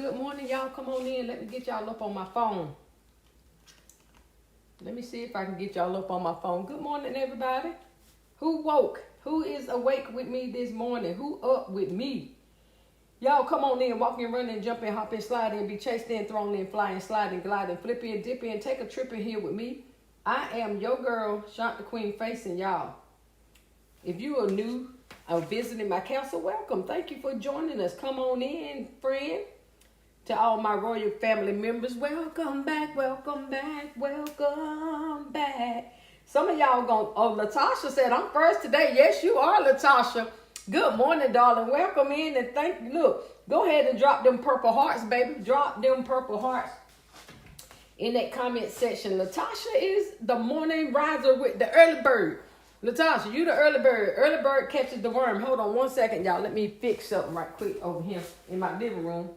Good morning, y'all. Come on in. Let me get y'all up on my phone. Let me see if I can get y'all up on my phone. Good morning, everybody. Who woke? Who is awake with me this morning? Who up with me? Y'all come on in, walking, running, jumping, hopping, sliding, be chased in, thrown in, flying, sliding, gliding, flipping, dipping, take a trip in here with me. I am your girl, Shant the Queen, facing y'all. If you are new or visiting my castle, welcome. Thank you for joining us. Come on in, friend. To all my royal family members, welcome back, welcome back, welcome back. Some of y'all Latasha said, I'm first today. Yes, you are, Latasha. Good morning, darling. Welcome in and thank you. Look, go ahead and drop them purple hearts, baby. Drop them purple hearts in that comment section. Latasha is the morning riser with the early bird. Latasha, you the early bird. Early bird catches the worm. Hold on one second, y'all. Let me fix something right quick over here in my living room.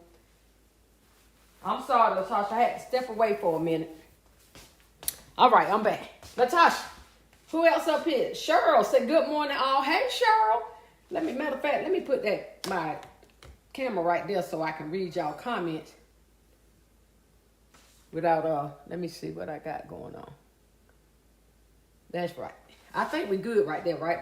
I'm sorry, Latasha. I had to step away for a minute. All right, I'm back. Latasha, who else up here? Cheryl said, good morning, all. Hey, Cheryl. Matter of fact, let me put my camera right there so I can read y'all comments without, let me see what I got going on. That's right. I think we good right there, right?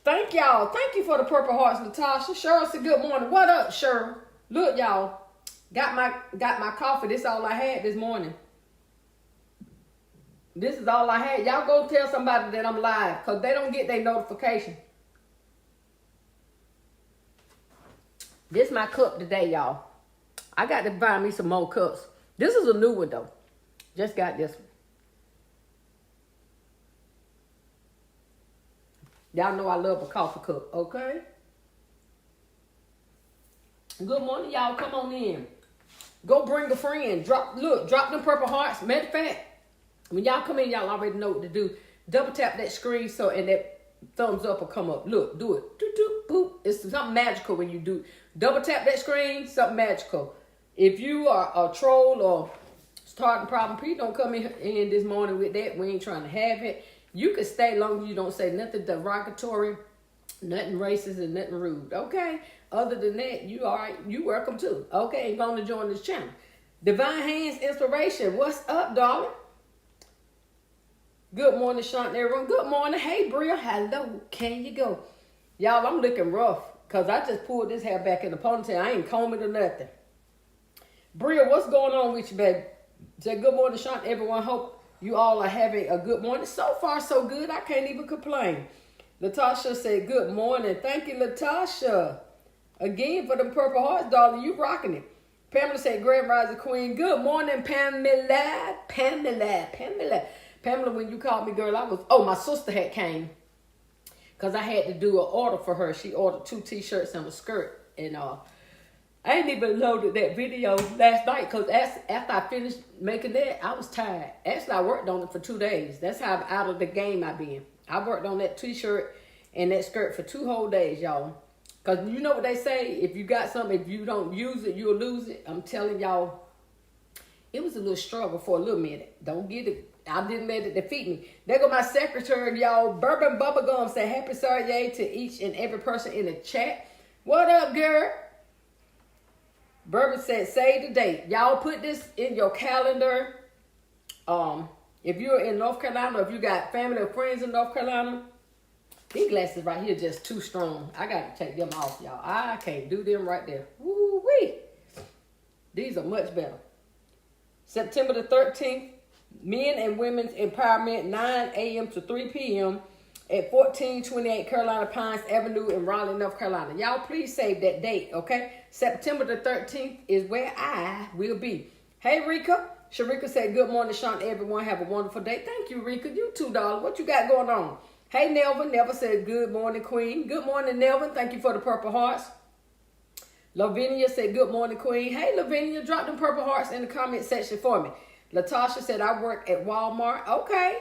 Thank y'all. Thank you for the purple hearts, Latasha. Cheryl said, good morning. What up, Cheryl? Look, y'all. Got my coffee. This is all I had this morning. This is all I had. Y'all go tell somebody that I'm live because they don't get their notification. This is my cup today, y'all. I got to buy me some more cups. This is a new one, though. Just got this one. Y'all know I love a coffee cup, okay? Good morning, y'all. Come on in. Go bring a friend. Drop them purple hearts. Matter of fact, when y'all come in, y'all already know what to do. Double tap that screen and that thumbs up will come up. Look, do it. Doot, doot, boop. It's something magical when you do. Double tap that screen, something magical. If you are a troll or starting problem, please don't come in this morning with that. We ain't trying to have it. You can stay long as you don't say nothing derogatory, nothing racist, and nothing rude. Okay? Other than that, you all right. You welcome too. Okay? You're going to join this channel. Divine Hands Inspiration. What's up, darling? Good morning, Shant, everyone. Good morning. Hey, Bria. Hello. Can you go? Y'all, I'm looking rough because I just pulled this hair back in the ponytail. I ain't combing or nothing. Bria, what's going on with you, baby? Say good morning, Shant, everyone. Hope you all are having a good morning. So far, so good. I can't even complain. Latasha said, good morning. Thank you, Latasha. Again, for them purple hearts, darling, you rocking it. Pamela said, Grand Rising Queen. Good morning, Pamela. Pamela, when you called me, girl, my sister had came. Because I had to do an order for her. She ordered 2 t-shirts and a skirt. And I ain't even loaded that video last night. Because after I finished making that, I was tired. Actually, I worked on it for 2 days. That's how out of the game I've been. I worked on that t-shirt and that skirt for 2 whole days, y'all. Because you know what they say, if you got something, if you don't use it, you'll lose it. I'm telling y'all, it was a little struggle for a little minute. Don't get it. I didn't let it defeat me. There go my secretary, y'all. Bourbon Bubblegum said, happy Saturday to each and every person in the chat. What up, girl? Bourbon said, save the date. Y'all put this in your calendar. If you're in North Carolina, or if you got family or friends in North Carolina, these glasses right here just too strong. I got to take them off, y'all. I can't do them right there. Woo-wee. These are much better. September the 13th, Men and Women's Empowerment, 9 a.m. to 3 p.m. at 1428 Carolina Pines Avenue in Raleigh, North Carolina. Y'all please save that date, okay? September the 13th is where I will be. Hey, Rika. Sharika said, good morning, Sean. Everyone have a wonderful day. Thank you, Rika. You too, darling. What you got going on? Hey, Nelvin. Nelvin said, good morning, Queen. Good morning, Nelvin. Thank you for the purple hearts. Lavinia said, good morning, Queen. Hey, Lavinia, drop them purple hearts in the comment section for me. Latasha said, I work at Walmart. Okay.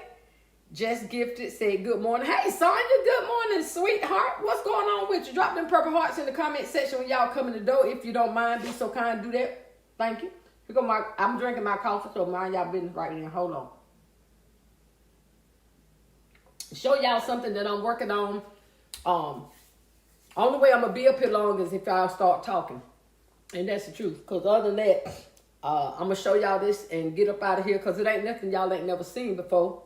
Just Gifted said, good morning. Hey, Sonya, good morning, sweetheart. What's going on with you? Drop them purple hearts in the comment section when y'all come in the door. If you don't mind, be so kind, do that. Thank you. I'm drinking my coffee, so mind y'all business right now. Hold on. Show y'all something that I'm working on. Only way I'm going to be up here long is if y'all start talking. And that's the truth. Because other than that, I'm going to show y'all this and get up out of here. Because it ain't nothing y'all ain't never seen before.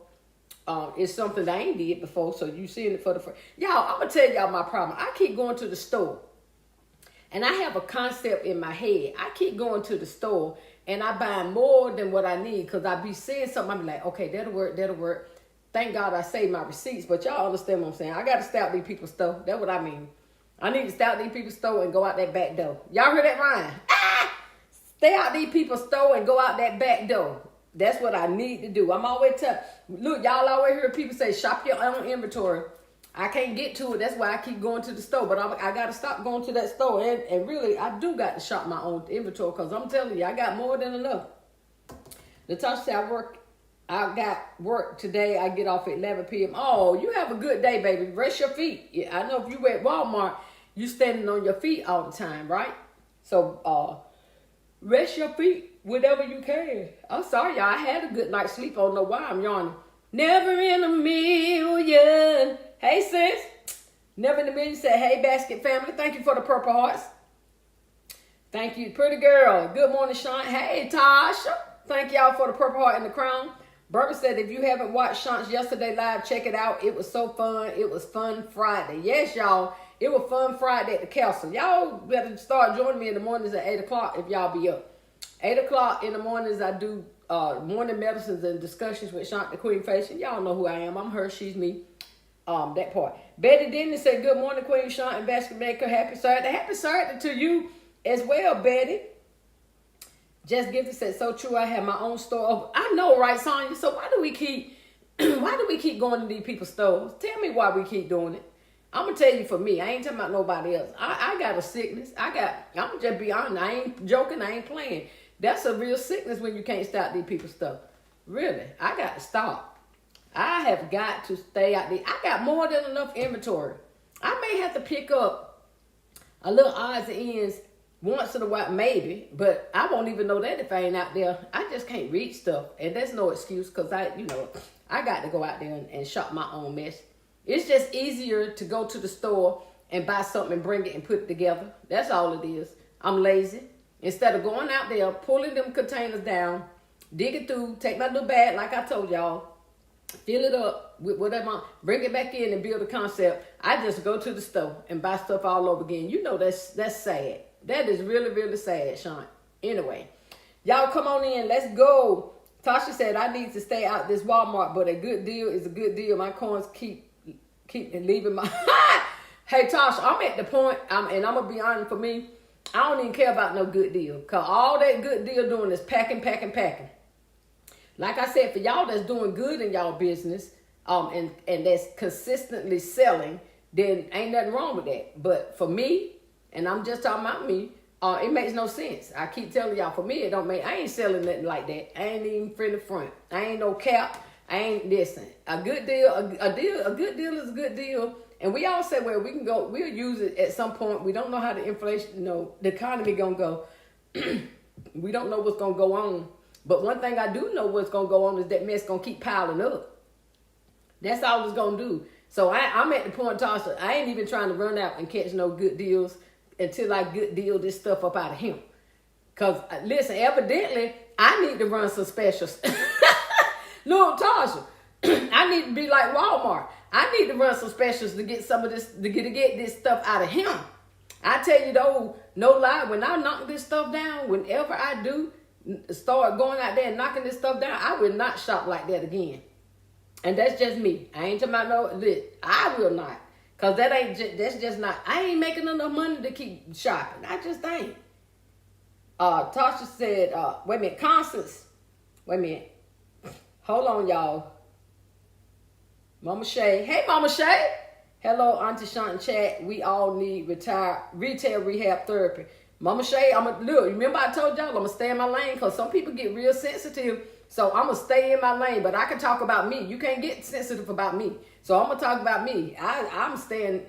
It's something that I ain't did before. So you seeing it for the first. Y'all, I'm going to tell y'all my problem. I keep going to the store. And I have a concept in my head. I keep going to the store. And I buy more than what I need. Because I be seeing something. I be like, okay, that'll work. That'll work. Thank God I saved my receipts. But y'all understand what I'm saying. I got to stay out these people's store. That's what I mean. I need to stay out these people's store and go out that back door. Y'all heard that rhyme? Ah! Stay out these people's store and go out that back door. That's what I need to do. I'm always telling. Look, y'all always hear people say, shop your own inventory. I can't get to it. That's why I keep going to the store. But I got to stop going to that store. And really, I do got to shop my own inventory. Because I'm telling you, I got more than enough. Natasha said, I got work today. I get off at 11 p.m. Oh, you have a good day, baby. Rest your feet. Yeah, I know if you were at Walmart, you standing on your feet all the time, right? So, rest your feet whenever you can. I'm sorry, y'all. I had a good night's sleep. I don't know why I'm yawning. Never in a million. Hey, sis. Never in a million. Said, hey, basket family. Thank you for the purple hearts. Thank you, pretty girl. Good morning, Sean. Hey, Tasha. Thank y'all for the purple heart and the crown. Barbara said, if you haven't watched Sean's yesterday live, check it out. It was so fun. It was Fun Friday. Yes, y'all. It was Fun Friday at the castle. Y'all better start joining me in the mornings at 8 o'clock if y'all be up. 8 o'clock in the mornings, I do morning medicines and discussions with Sean the Queen Fashion. Y'all know who I am. I'm her. She's me. That part. Betty Denny said, good morning, Queen Sean and Basket Maker. Happy Saturday. Happy Saturday to you as well, Betty. Just Gifted said, so true. I have my own store. I know, right, Sonya? So why do we keep going to these people's stores? Tell me why we keep doing it. I'm going to tell you for me. I ain't talking about nobody else. I got a sickness. I'm going to just be honest. I ain't joking. I ain't playing. That's a real sickness when you can't stop these people's stuff. Really. I got to stop. I have got to stay out there. I got more than enough inventory. I may have to pick up a little odds and ends once in a while, maybe, but I won't even know that if I ain't out there. I just can't read stuff, and that's no excuse because I got to go out there and shop my own mess. It's just easier to go to the store and buy something and bring it and put it together. That's all it is. I'm lazy. Instead of going out there, pulling them containers down, digging through, take my little bag like I told y'all, fill it up with whatever, bring it back in and build a concept. I just go to the store and buy stuff all over again. You know that's sad. That is really, really sad, Sean. Anyway, y'all come on in. Let's go. Tasha said, I need to stay out this Walmart, but a good deal is a good deal. My coins keep leaving my... Hey, Tasha, I'm at the point, and I'm going to be honest, for me, I don't even care about no good deal. Because all that good deal doing is packing. Like I said, for y'all that's doing good in y'all business, and that's consistently selling, then ain't nothing wrong with that. But for me, and I'm just talking about me, it makes no sense. I keep telling y'all, for me, it don't make, I ain't selling nothing like that. I ain't even for the front. I ain't no cap. I ain't listen. A good deal, a good deal is a good deal. And we all say, well, we can go, we'll use it at some point. We don't know how the inflation, the economy gonna go. We don't know what's gonna go on. But one thing I do know what's gonna go on is that mess gonna keep piling up. That's all it's gonna do. So I'm at the point, Tasha, I ain't even trying to run out and catch no good deals until I good deal this stuff up out of him. Because, listen, evidently, I need to run some specials. Look, Tasha, I need to be like Walmart. I need to run some specials to get some of this, to get this stuff out of him. I tell you though, no lie, when I knock this stuff down, whenever I do start going out there and knocking this stuff down, I will not shop like that again. And that's just me. I ain't talking about I will not. Because that's just not, I ain't making enough money to keep shopping. I just ain't. Tasha said, wait a minute, Constance. Wait a minute. Hold on, y'all. Mama Shay. Hey, Mama Shay. Hello, Auntie Sean chat. We all need retail rehab therapy. Mama Shay, look, remember I told y'all I'm going to stay in my lane because some people get real sensitive. So I'm going to stay in my lane, but I can talk about me. You can't get sensitive about me. So I'm going to talk about me. I'm staying,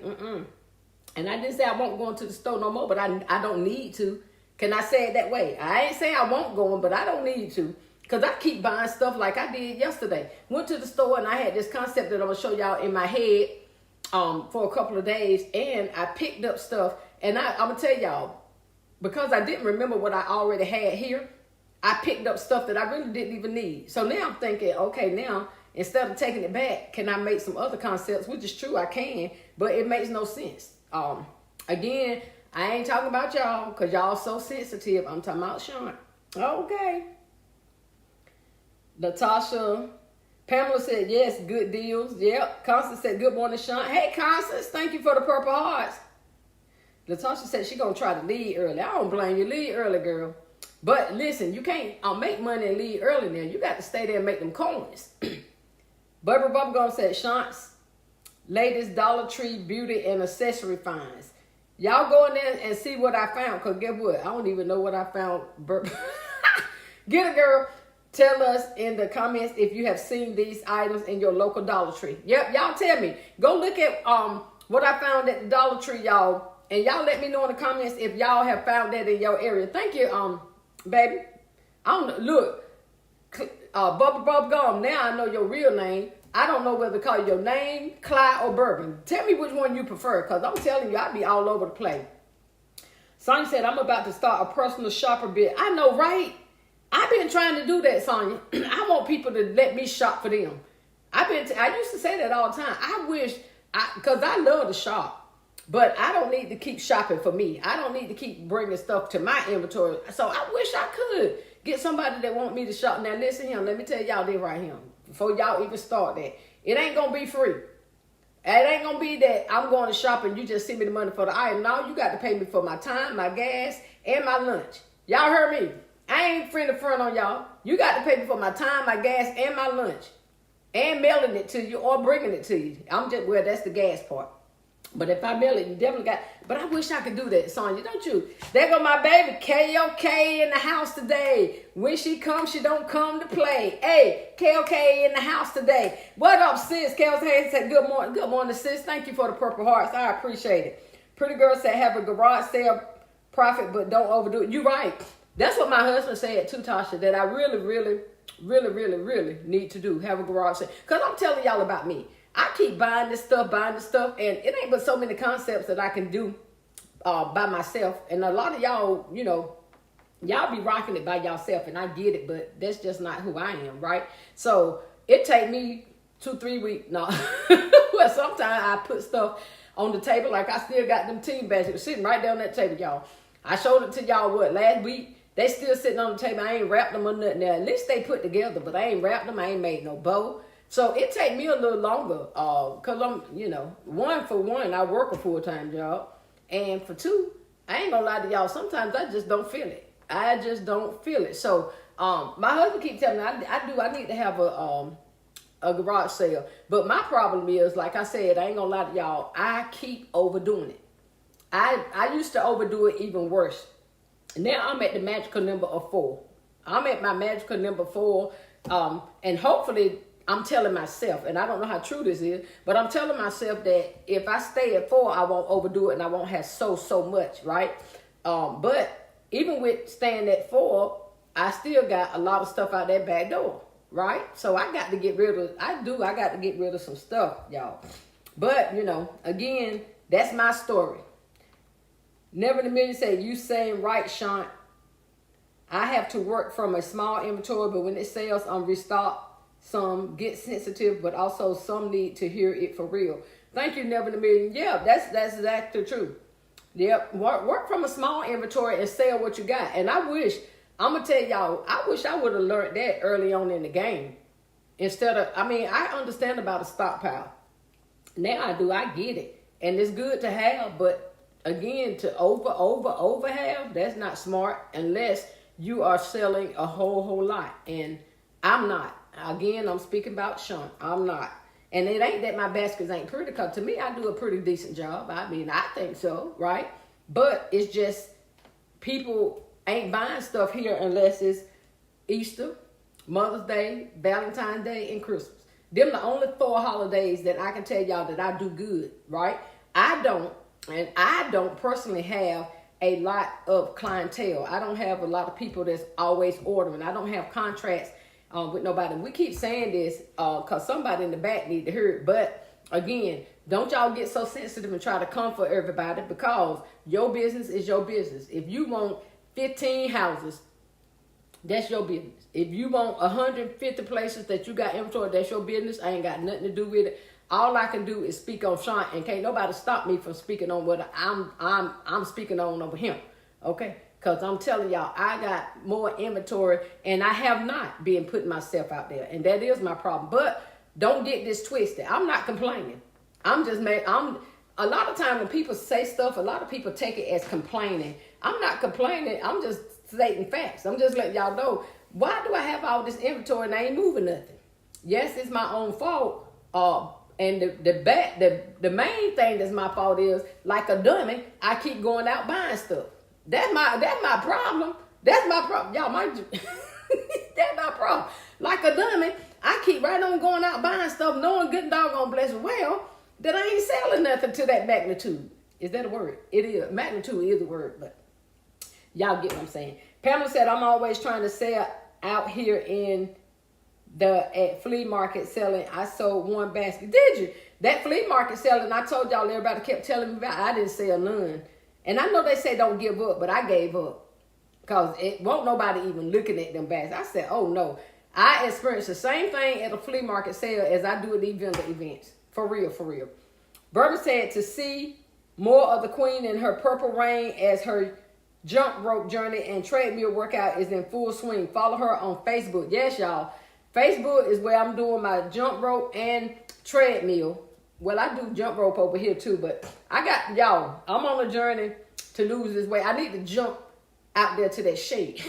And I didn't say I won't go into the store no more, but I don't need to. Can I say it that way? I ain't saying I won't go in, but I don't need to. Because I keep buying stuff like I did yesterday. Went to the store and I had this concept that I'm going to show y'all in my head for a couple of days. And I picked up stuff. And I'm going to tell y'all, because I didn't remember what I already had here, I picked up stuff that I really didn't even need. So now I'm thinking, okay, now instead of taking it back, can I make some other concepts? Which is true, I can, but it makes no sense. Again, I ain't talking about y'all because y'all so sensitive. I'm talking about Sean. Okay. Natasha, Pamela said, yes, good deals. Yep. Constance said, good morning, Sean. Hey, Constance, thank you for the purple hearts. Natasha said she going to try to leave early. I don't blame you. Leave early, girl. But listen, you can't make money and leave early now. You got to stay there and make them coins. Bubba Bubblegum said, Shant's latest Dollar Tree beauty and accessory finds. Y'all go in there and see what I found. Because guess what? I don't even know what I found. Get a girl. Tell us in the comments if you have seen these items in your local Dollar Tree. Yep, y'all tell me. Go look at what I found at the Dollar Tree, y'all. And y'all let me know in the comments if y'all have found that in your area. Thank you, baby. I don't know. Look, Bubba Gum. Now I know your real name. I don't know whether to call you your name, Clyde, or Bourbon. Tell me which one you prefer, because I'm telling you, I be all over the place. Sonya said, I'm about to start a personal shopper bit. I know, right? I've been trying to do that, Sonya. I want people to let me shop for them. I used to say that all the time. I wish, because I love to shop, but I don't need to keep shopping for me. I don't need to keep bringing stuff to my inventory. So I wish I could get somebody that want me to shop. Now listen here, let me tell y'all this right here. Before y'all even start that. It ain't going to be free. It ain't going to be that I'm going to shop and you just send me the money for the item. No, you got to pay me for my time, my gas, and my lunch. Y'all heard me. I ain't friend to front on y'all. You got to pay me for my time, my gas, and my lunch. And mailing it to you or bringing it to you. Well, that's the gas part. But if I mail it, you definitely got. But I wish I could do that, Sonya, don't you? There go my baby, KOK in the house today. When she comes, she don't come to play. Hey, KOK in the house today. What up, sis? KOK said, good morning. Good morning, sis. Thank you for the purple hearts. I appreciate it. Pretty girl said, have a garage sale profit, but don't overdo it. You right. That's what my husband said too, Tasha, that I really need to do. Have a garage sale. Because I'm telling y'all about me. I keep buying this stuff, and it ain't but so many concepts that I can do by myself. And a lot of y'all, y'all be rocking it by yourself, and I get it, but that's just not who I am, right? So it take me 2-3 weeks. No, well, sometimes I put stuff on the table, like I still got them team bags sitting right down that table, y'all. I showed it to y'all, last week? They still sitting on the table. I ain't wrapped them or nothing. Now, at least they put together, but I ain't wrapped them. I ain't made no bow. So it take me a little longer because I'm, one, for one, I work a full-time job. And for two, I ain't going to lie to y'all, sometimes I just don't feel it. I just don't feel it. So my husband keeps telling me, I need to have a garage sale. But my problem is, like I said, I ain't going to lie to y'all, I keep overdoing it. I used to overdo it even worse. Now I'm at the magical number of 4. I'm at my magical number 4. And hopefully I'm telling myself, and I don't know how true this is, but I'm telling myself that if I stay at 4, I won't overdo it and I won't have so much, right? But even with staying at 4, I still got a lot of stuff out that back door, right? So I got to get rid of some stuff, y'all. But, again, that's my story. Never in a million say, you saying right, Sean. I have to work from a small inventory, but when it sells, I'm restock. Some get sensitive, but also some need to hear it for real. Thank you, Never in a Million. Yeah, that's exactly true. Yep, work from a small inventory and sell what you got. And I'm going to tell y'all, I wish I would have learned that early on in the game. I understand about a stockpile. Now I do, I get it. And it's good to have, but again, to over have, that's not smart unless you are selling a whole lot. And I'm not. Again, I'm speaking about Sean. I'm not. And it ain't that my baskets ain't pretty, because to me, I do a pretty decent job. I think so, right? But it's just people ain't buying stuff here unless it's Easter, Mother's Day, Valentine's Day, and Christmas. Them the only 4 holidays that I can tell y'all that I do good, right? I don't personally have a lot of clientele. I don't have a lot of people that's always ordering. I don't have contracts with nobody. We keep saying this because somebody in the back need to hear it, but again, don't y'all get so sensitive and try to come for everybody, because your business is your business. If you want 15 houses, that's your business. If you want 150 places that you got inventory, that's your business. I ain't got nothing to do with it. All I can do is speak on Sean, and can't nobody stop me from speaking on what I'm speaking on over him. Okay? Because I'm telling y'all, I got more inventory, and I have not been putting myself out there. And that is my problem. But don't get this twisted. I'm not complaining. I'm just a lot of time when people say stuff, a lot of people take it as complaining. I'm not complaining. I'm just stating facts. I'm just letting y'all know, why do I have all this inventory and I ain't moving nothing? Yes, it's my own fault. And the main thing that's my fault is, like a dummy, I keep going out buying stuff. That's my problem. That's my problem. Y'all, that's my problem. Like a dummy, I keep right on going out buying stuff, knowing good and doggone blessed well that I ain't selling nothing to that magnitude. Is that a word? It is. Magnitude is a word, but y'all get what I'm saying. Pamela said, I'm always trying to sell out here at flea market selling. I sold one basket. Did you? That flea market selling, I told y'all, everybody kept telling me about, I didn't sell none. And I know they say don't give up, but I gave up. Because it won't nobody even looking at them baskets. I said, oh no. I experienced the same thing at a flea market sale as I do at these vendor events. For real, for real. Bourbon said to see more of the queen in her purple rain as her jump rope journey and treadmill workout is in full swing. Follow her on Facebook. Yes, y'all. Facebook is where I'm doing my jump rope and treadmill. Well, I do jump rope over here too, but I got, y'all, I'm on a journey to lose this weight. I need to jump out there to that shade.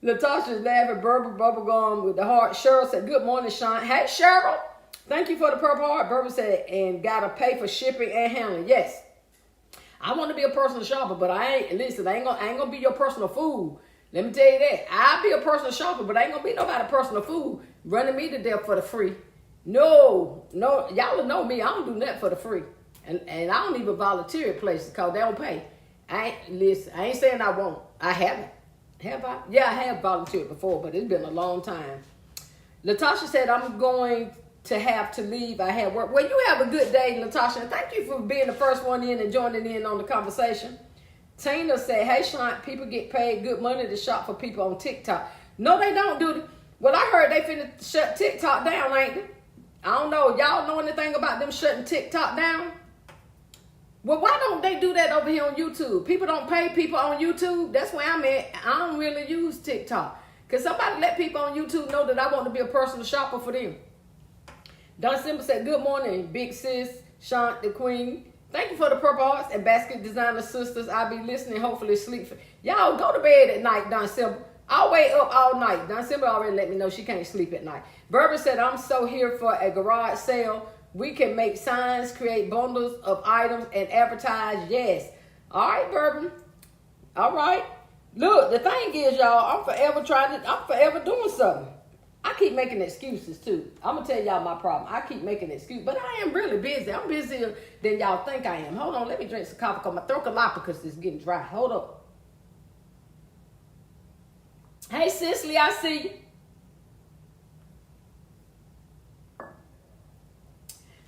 Latasha's laughing, Bourbon bubblegum with the heart. Cheryl said, good morning, Sean. Hey, Cheryl. Thank you for the purple heart. Bourbon said, and got to pay for shipping and handling. Yes. I want to be a personal shopper, but I ain't gonna be your personal fool. Let me tell you that. I'll be a personal shopper, but I ain't gonna be nobody personal fool running me to death for the free. No, y'all will know me. I don't do nothing for the free. And I don't even volunteer at places because they don't pay. I ain't saying I won't. I haven't. Have I? Yeah, I have volunteered before, but it's been a long time. Latasha said, I'm going to have to leave. I have work. Well, you have a good day, Latasha. And thank you for being the first one in and joining in on the conversation. Tina said, hey, Sean, people get paid good money to shop for people on TikTok. No, they don't do it. Well, I heard they finna shut TikTok down, ain't they? I don't know. Y'all know anything about them shutting TikTok down? Well, why don't they do that over here on YouTube? People don't pay people on YouTube. That's where I'm at. I don't really use TikTok. Can somebody let people on YouTube know that I want to be a personal shopper for them? Don Simba said, good morning, big sis, Sean, the queen. Thank you for the purple hearts and basket designer sisters. I'll be listening, hopefully sleep. Y'all go to bed at night, Don Simba. I'll wait up all night. Don Simba already let me know she can't sleep at night. Bourbon said, I'm so here for a garage sale. We can make signs, create bundles of items, and advertise. Yes. All right, Bourbon. All right. Look, the thing is, y'all, I'm forever doing something. I keep making excuses, too. I'm going to tell y'all my problem. I keep making excuses, but I am really busy. I'm busier than y'all think I am. Hold on. Let me drink some coffee because my throat calopicus is getting dry. Hold up. Hey, Cicely, I see you.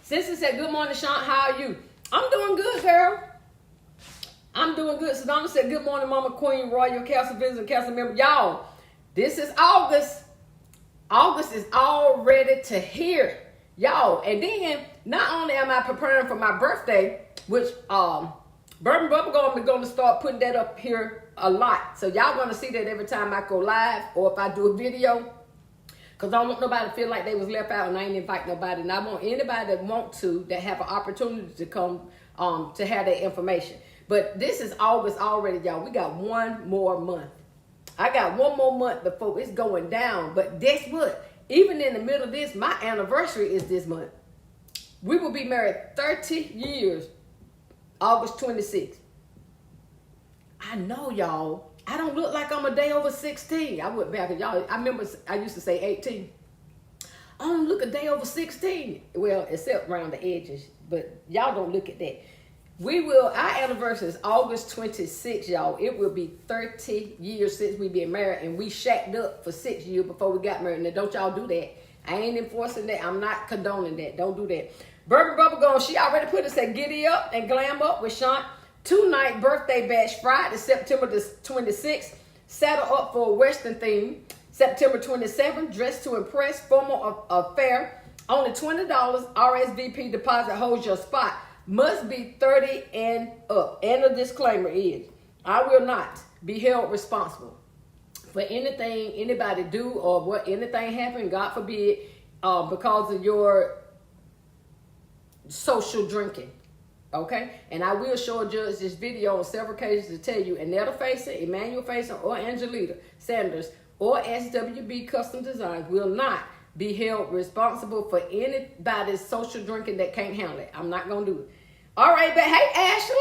Cicely said, good morning, Sean. How are you? I'm doing good, girl. I'm doing good. Sedona said, good morning, Mama Queen, Royal Castle Visitor, Castle member. Y'all, this is August. August is all ready to here. Y'all, and then not only am I preparing for my birthday, which Bourbon Bubblegum is going to start putting that up here a lot. So y'all going to see that every time I go live or if I do a video. Because I don't want nobody to feel like they was left out and I ain't invite nobody. And I want anybody that want to, that have an opportunity to come to have that information. But this is August already, y'all. We got one more month. I got one more month before it's going down. But guess what? Even in the middle of this, my anniversary is this month. We will be married 30 years, August 26th. I know, y'all. I don't look like I'm a day over 16. I went back and y'all, I remember I used to say 18. I don't look a day over 16. Well, except around the edges, but y'all don't look at that. Our anniversary is August 26th, y'all. It will be 30 years since we've been married and we shacked up for 6 years before we got married. Now, don't y'all do that. I ain't enforcing that. I'm not condoning that. Don't do that. Bourbon Bubblegum, she already put it, said giddy up and glam up with Sean. 2-night birthday bash Friday, September the 26th. Saddle up for a Western theme. September 27th, dress to impress, formal affair. Only $20 RSVP deposit holds your spot. Must be 30 and up. And the disclaimer is, I will not be held responsible for anything anybody do or what anything happen, God forbid, because of your social drinking. Okay? And I will show a judge this video on several occasions to tell you, Annetta Faison, Emmanuel Faison, or Angelita Sanders, or SWB Custom Designs will not be held responsible for anybody's social drinking that can't handle it. I'm not going to do it. All right, but hey, Ashley.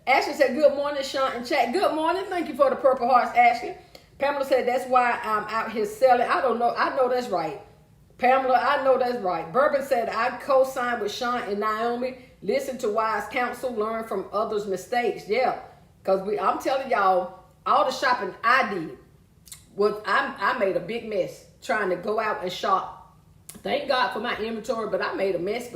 Ashley said, good morning, Sean and chat. Good morning. Thank you for the purple hearts, Ashley. Pamela said, that's why I'm out here selling. I don't know. I know that's right. Pamela, I know that's right. Bourbon said, I co-signed with Sean and Naomi. Listen to wise counsel. Learn from others' mistakes. Yeah, because I'm telling y'all, all the shopping I did was I made a big mess trying to go out and shop. Thank God for my inventory, but I made a mess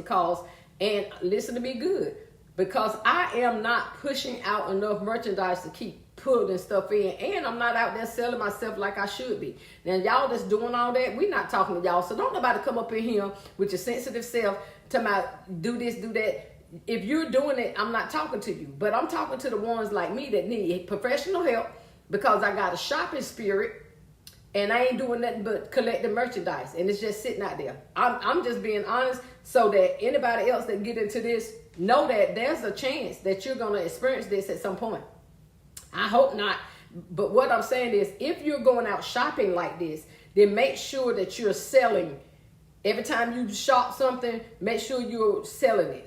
and listen to me good, because I am not pushing out enough merchandise to keep putting stuff in, and I'm not out there selling myself like I should be. Now, y'all that's doing all that, we not talking to y'all, so don't nobody come up in here with your sensitive self talking about do this, do that. If you're doing it, I'm not talking to you, but I'm talking to the ones like me that need professional help, because I got a shopping spirit and I ain't doing nothing but collecting merchandise, and it's just sitting out there. I'm just being honest, so that anybody else that get into this know that there's a chance that you're going to experience this at some point. I hope not. But what I'm saying is, if you're going out shopping like this, then make sure that you're selling. Every time you shop something, make sure you're selling it.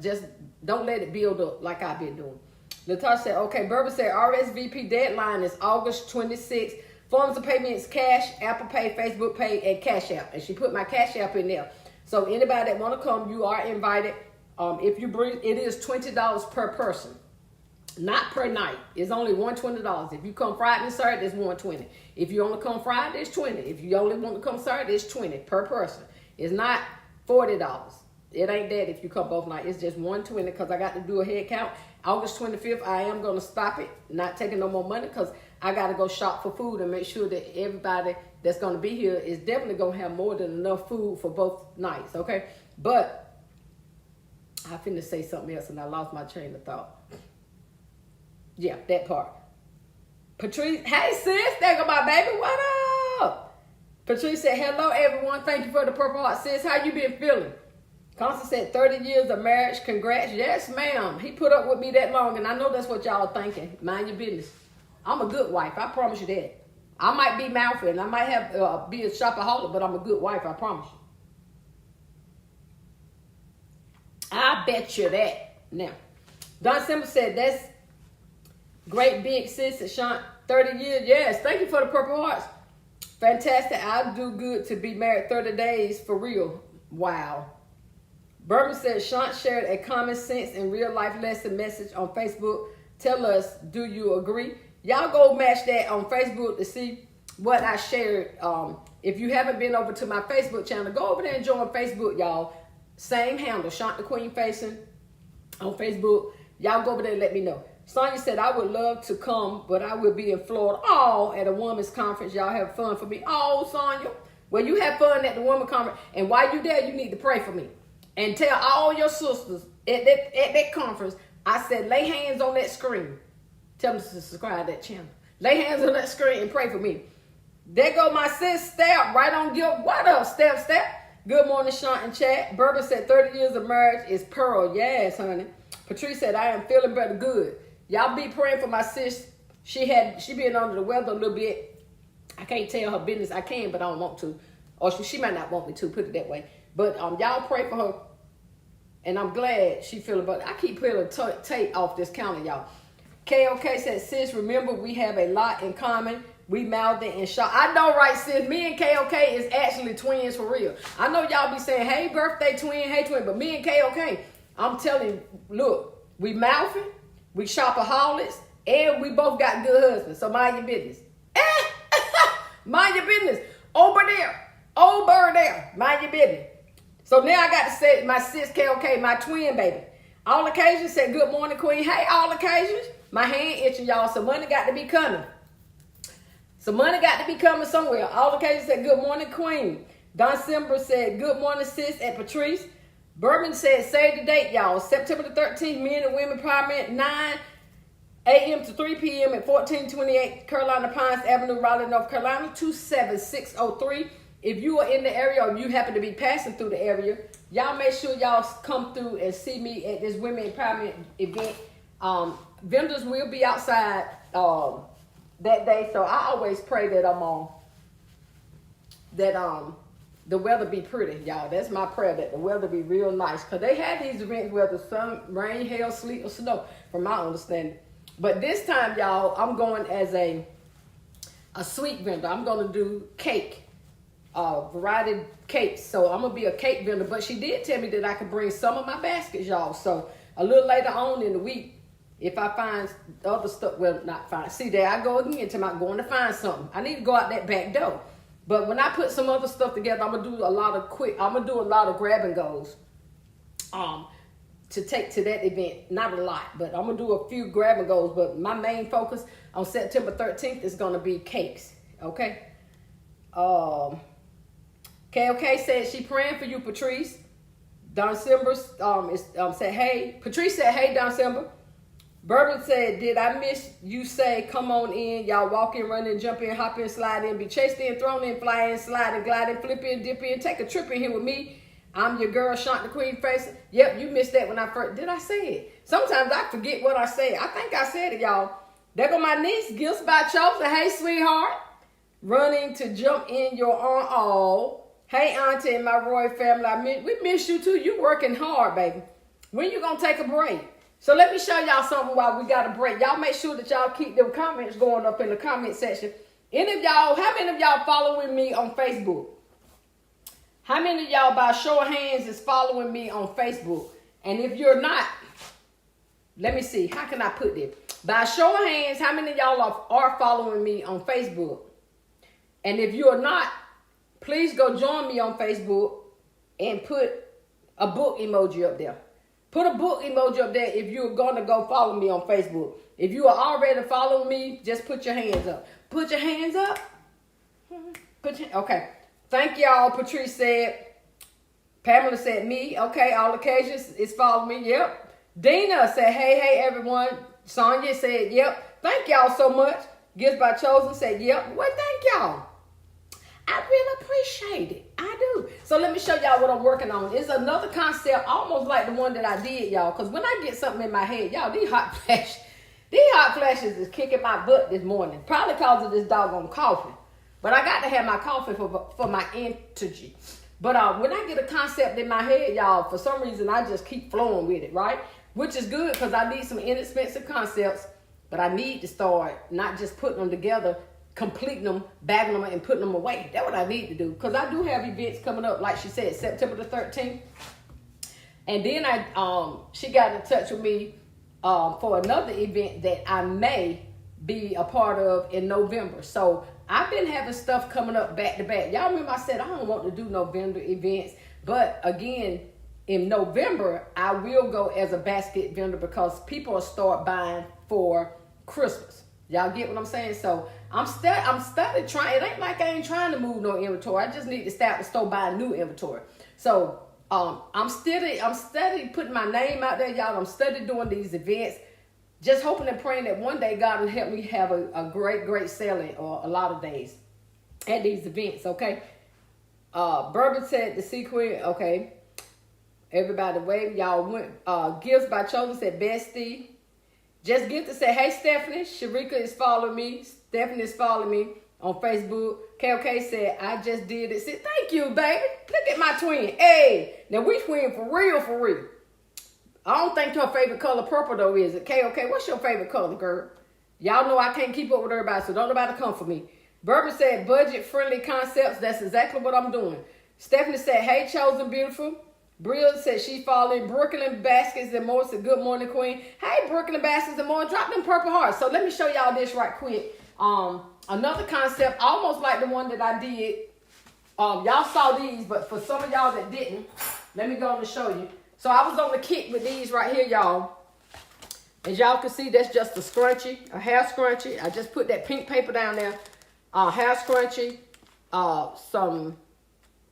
Just don't let it build up like I've been doing. Latasha said, okay, Bourbon said RSVP deadline is August 26th. Forms of payment is cash, Apple Pay, Facebook Pay, and Cash App. And she put my Cash App in there. So anybody that want to come, you are invited. If you bring, it is $20 per person. Not per night. It's only $120. If you come Friday and Saturday, it's $120. If you only come Friday, it's $20. If you only want to come Saturday, it's $20 per person. It's not $40. It ain't that if you come both nights. It's just $120, because I got to do a head count. August 25th, I am going to stop it. Not taking no more money, because I got to go shop for food and make sure that everybody that's going to be here is definitely going to have more than enough food for both nights, okay? But I finna say something else and I lost my train of thought. Yeah, that part. Patrice, hey sis, there go my baby, what up? Patrice said, hello everyone, thank you for the purple heart. Sis, how you been feeling? Constance said, 30 years of marriage, congrats. Yes, ma'am. He put up with me that long, and I know that's what y'all are thinking. Mind your business. I'm a good wife, I promise you that. I might be mouthy and I might have be a shopaholic, but I'm a good wife, I promise you. I bet you that. Now, Don Simba said, that's great big sis at Sean, 30 years. Yes, thank you for the purple hearts. Fantastic. I'll do good to be married 30 days for real. Wow. Bourbon said, Sean shared a common sense and real life lesson message on Facebook. Tell us, do you agree? Y'all go match that on Facebook to see what I shared. If you haven't been over to my Facebook channel, go over there and join Facebook, y'all. Same handle, Sean the Queen Faison on Facebook. Y'all go over there and let me know. Sonia said, I would love to come, but I will be in Florida. Oh, at a women's conference. Y'all have fun for me. Oh, Sonia. Well, you have fun at the women's conference. And while you're there, you need to pray for me. And tell all your sisters at that conference, I said, lay hands on that screen. Tell them to subscribe to that channel. Lay hands on that screen and pray for me. There go my sis, Step, right on guilt. What up, Step? Good morning, Sean and chat. Bourbon said 30 years of marriage is pearl. Yes, honey. Patrice said, I am feeling better good. Y'all be praying for my sis. She been under the weather a little bit. I can't tell her business. I can, but I don't want to. Or she might not want me to, put it that way. But y'all pray for her. And I'm glad she feeling better. I keep peeling tape off this counter, y'all. KOK said, sis, remember we have a lot in common. We mouthed and shot. I know, right, sis? Me and KOK is actually twins for real. I know y'all be saying, hey, birthday twin, hey, twin. But me and KOK, I'm telling you, look, we mouthing, we shopaholics, and we both got good husbands. So mind your business. Mind your business. Over there, Old bird there, mind your business. So now I got to say my sis KOK, my twin baby. All occasions said good morning, queen. Hey, all occasions. My hand itching, y'all. So money got to be coming. So money got to be coming somewhere. All occasions said good morning, queen. Don Simber said good morning, sis, and Patrice. Bourbon said save the date, y'all. September the 13th, men and women empowerment, 9 a.m. to 3 p.m. at 1428 Carolina Pines Avenue, Raleigh, North Carolina, 27603. If you are in the area or you happen to be passing through the area, y'all make sure y'all come through and see me at this women empowerment event. Vendors will be outside that day, so I always pray that the weather be pretty, y'all. That's my prayer, that the weather be real nice, because they had these events where the sun, rain, hail, sleet, or snow, from my understanding. But this time, y'all, I'm going as a sweet vendor. I'm going to do cake. Variety cakes. So I'm gonna be a cake vendor, but she did tell me that I could bring some of my baskets, y'all. So a little later on in the week, if I find other stuff, well, not find. See, there I go again to my going to find something. I need to go out that back door. But when I put some other stuff together, I'm gonna do a lot of grab and goes. To take to that event, not a lot, but I'm gonna do a few grab and goes. But my main focus on September 13th is gonna be cakes. Okay. KOK said she praying for you, Patrice. Don Simber said, hey. Patrice said, hey, Don Simber. Bourbon said, did I miss you say, come on in. Y'all walk in, run in, jump in, hop in, slide in, be chased in, thrown in, fly in, slide in, glide in, flip in, dip in, take a trip in here with me. I'm your girl, Shant the Queen Face. Yep, you missed that when I first, did I say it? Sometimes I forget what I said. I think I said it, y'all. There go my niece, Gifts by Chosen. Hey, sweetheart. Running to jump in your on all. Hey, auntie and my Roy family, we miss you too. You working hard, baby. When you gonna take a break? So let me show y'all something while we got a break. Y'all make sure that y'all keep them comments going up in the comment section. How many of y'all following me on Facebook? How many of y'all, by show of hands, is following me on Facebook? And if you're not, let me see. How can I put this? By show of hands, how many of y'all are following me on Facebook? And if you're not, please go join me on Facebook and put a book emoji up there. Put a book emoji up there if you're going to go follow me on Facebook. If you are already following me, just put your hands up. Put your hands up. Okay. Thank y'all, Patrice said. Pamela said me. Okay, all occasions is following me. Yep. Dina said, hey, everyone. Sonia said, yep. Thank y'all so much. Gifts by Chosen said, yep. Well, thank y'all. I really appreciate it. I do. So let me show y'all what I'm working on. It's another concept almost like the one that I did, y'all. Because when I get something in my head, y'all, these hot flashes is kicking my butt this morning. Probably because of this doggone coffee. But I got to have my coffee for my energy. But when I get a concept in my head, y'all, for some reason, I just keep flowing with it, right? Which is good because I need some inexpensive concepts. But I need to start not just putting them together, completing them, bagging them, and putting them away. That's what I need to do. Because I do have events coming up, like she said, September the 13th. And then she got in touch with me for another event that I may be a part of in November. So I've been having stuff coming up back to back. Y'all remember I said I don't want to do November events. But again, in November, I will go as a basket vendor because people will start buying for Christmas. Y'all get what I'm saying? So I'm steady trying. It ain't like I ain't trying to move no inventory. I just need to start the store buying new inventory. So I'm steady putting my name out there, y'all. I'm steady doing these events. Just hoping and praying that one day God will help me have a great selling or a lot of days at these events, okay? Bourbon said the sequin, okay. Everybody wave. Y'all went, Gifts by Chosen said bestie. Just Gift to say, hey, Stephanie. Sharika is following me. Stephanie is following me on Facebook. KOK said, I just did it. Said, thank you, baby. Look at my twin. Hey, now we twin for real. I don't think her favorite color purple, though, is it? KOK, what's your favorite color, girl? Y'all know I can't keep up with everybody, so don't nobody come for me. Bourbon said, budget-friendly concepts. That's exactly what I'm doing. Stephanie said, hey, Chosen Beautiful. Brill said she following Brooklyn Baskets and More. Said, good morning, Queen. Hey, Brooklyn Baskets and More. Drop them purple hearts. So let me show y'all this right quick. Another concept, almost like the one that I did Y'all saw these, but for some of y'all that didn't, let me go on and show you. So I was on the kick with these right here, y'all. As y'all can see, that's just a scrunchie, a hair scrunchie. I just put that pink paper down there. Hair scrunchie, some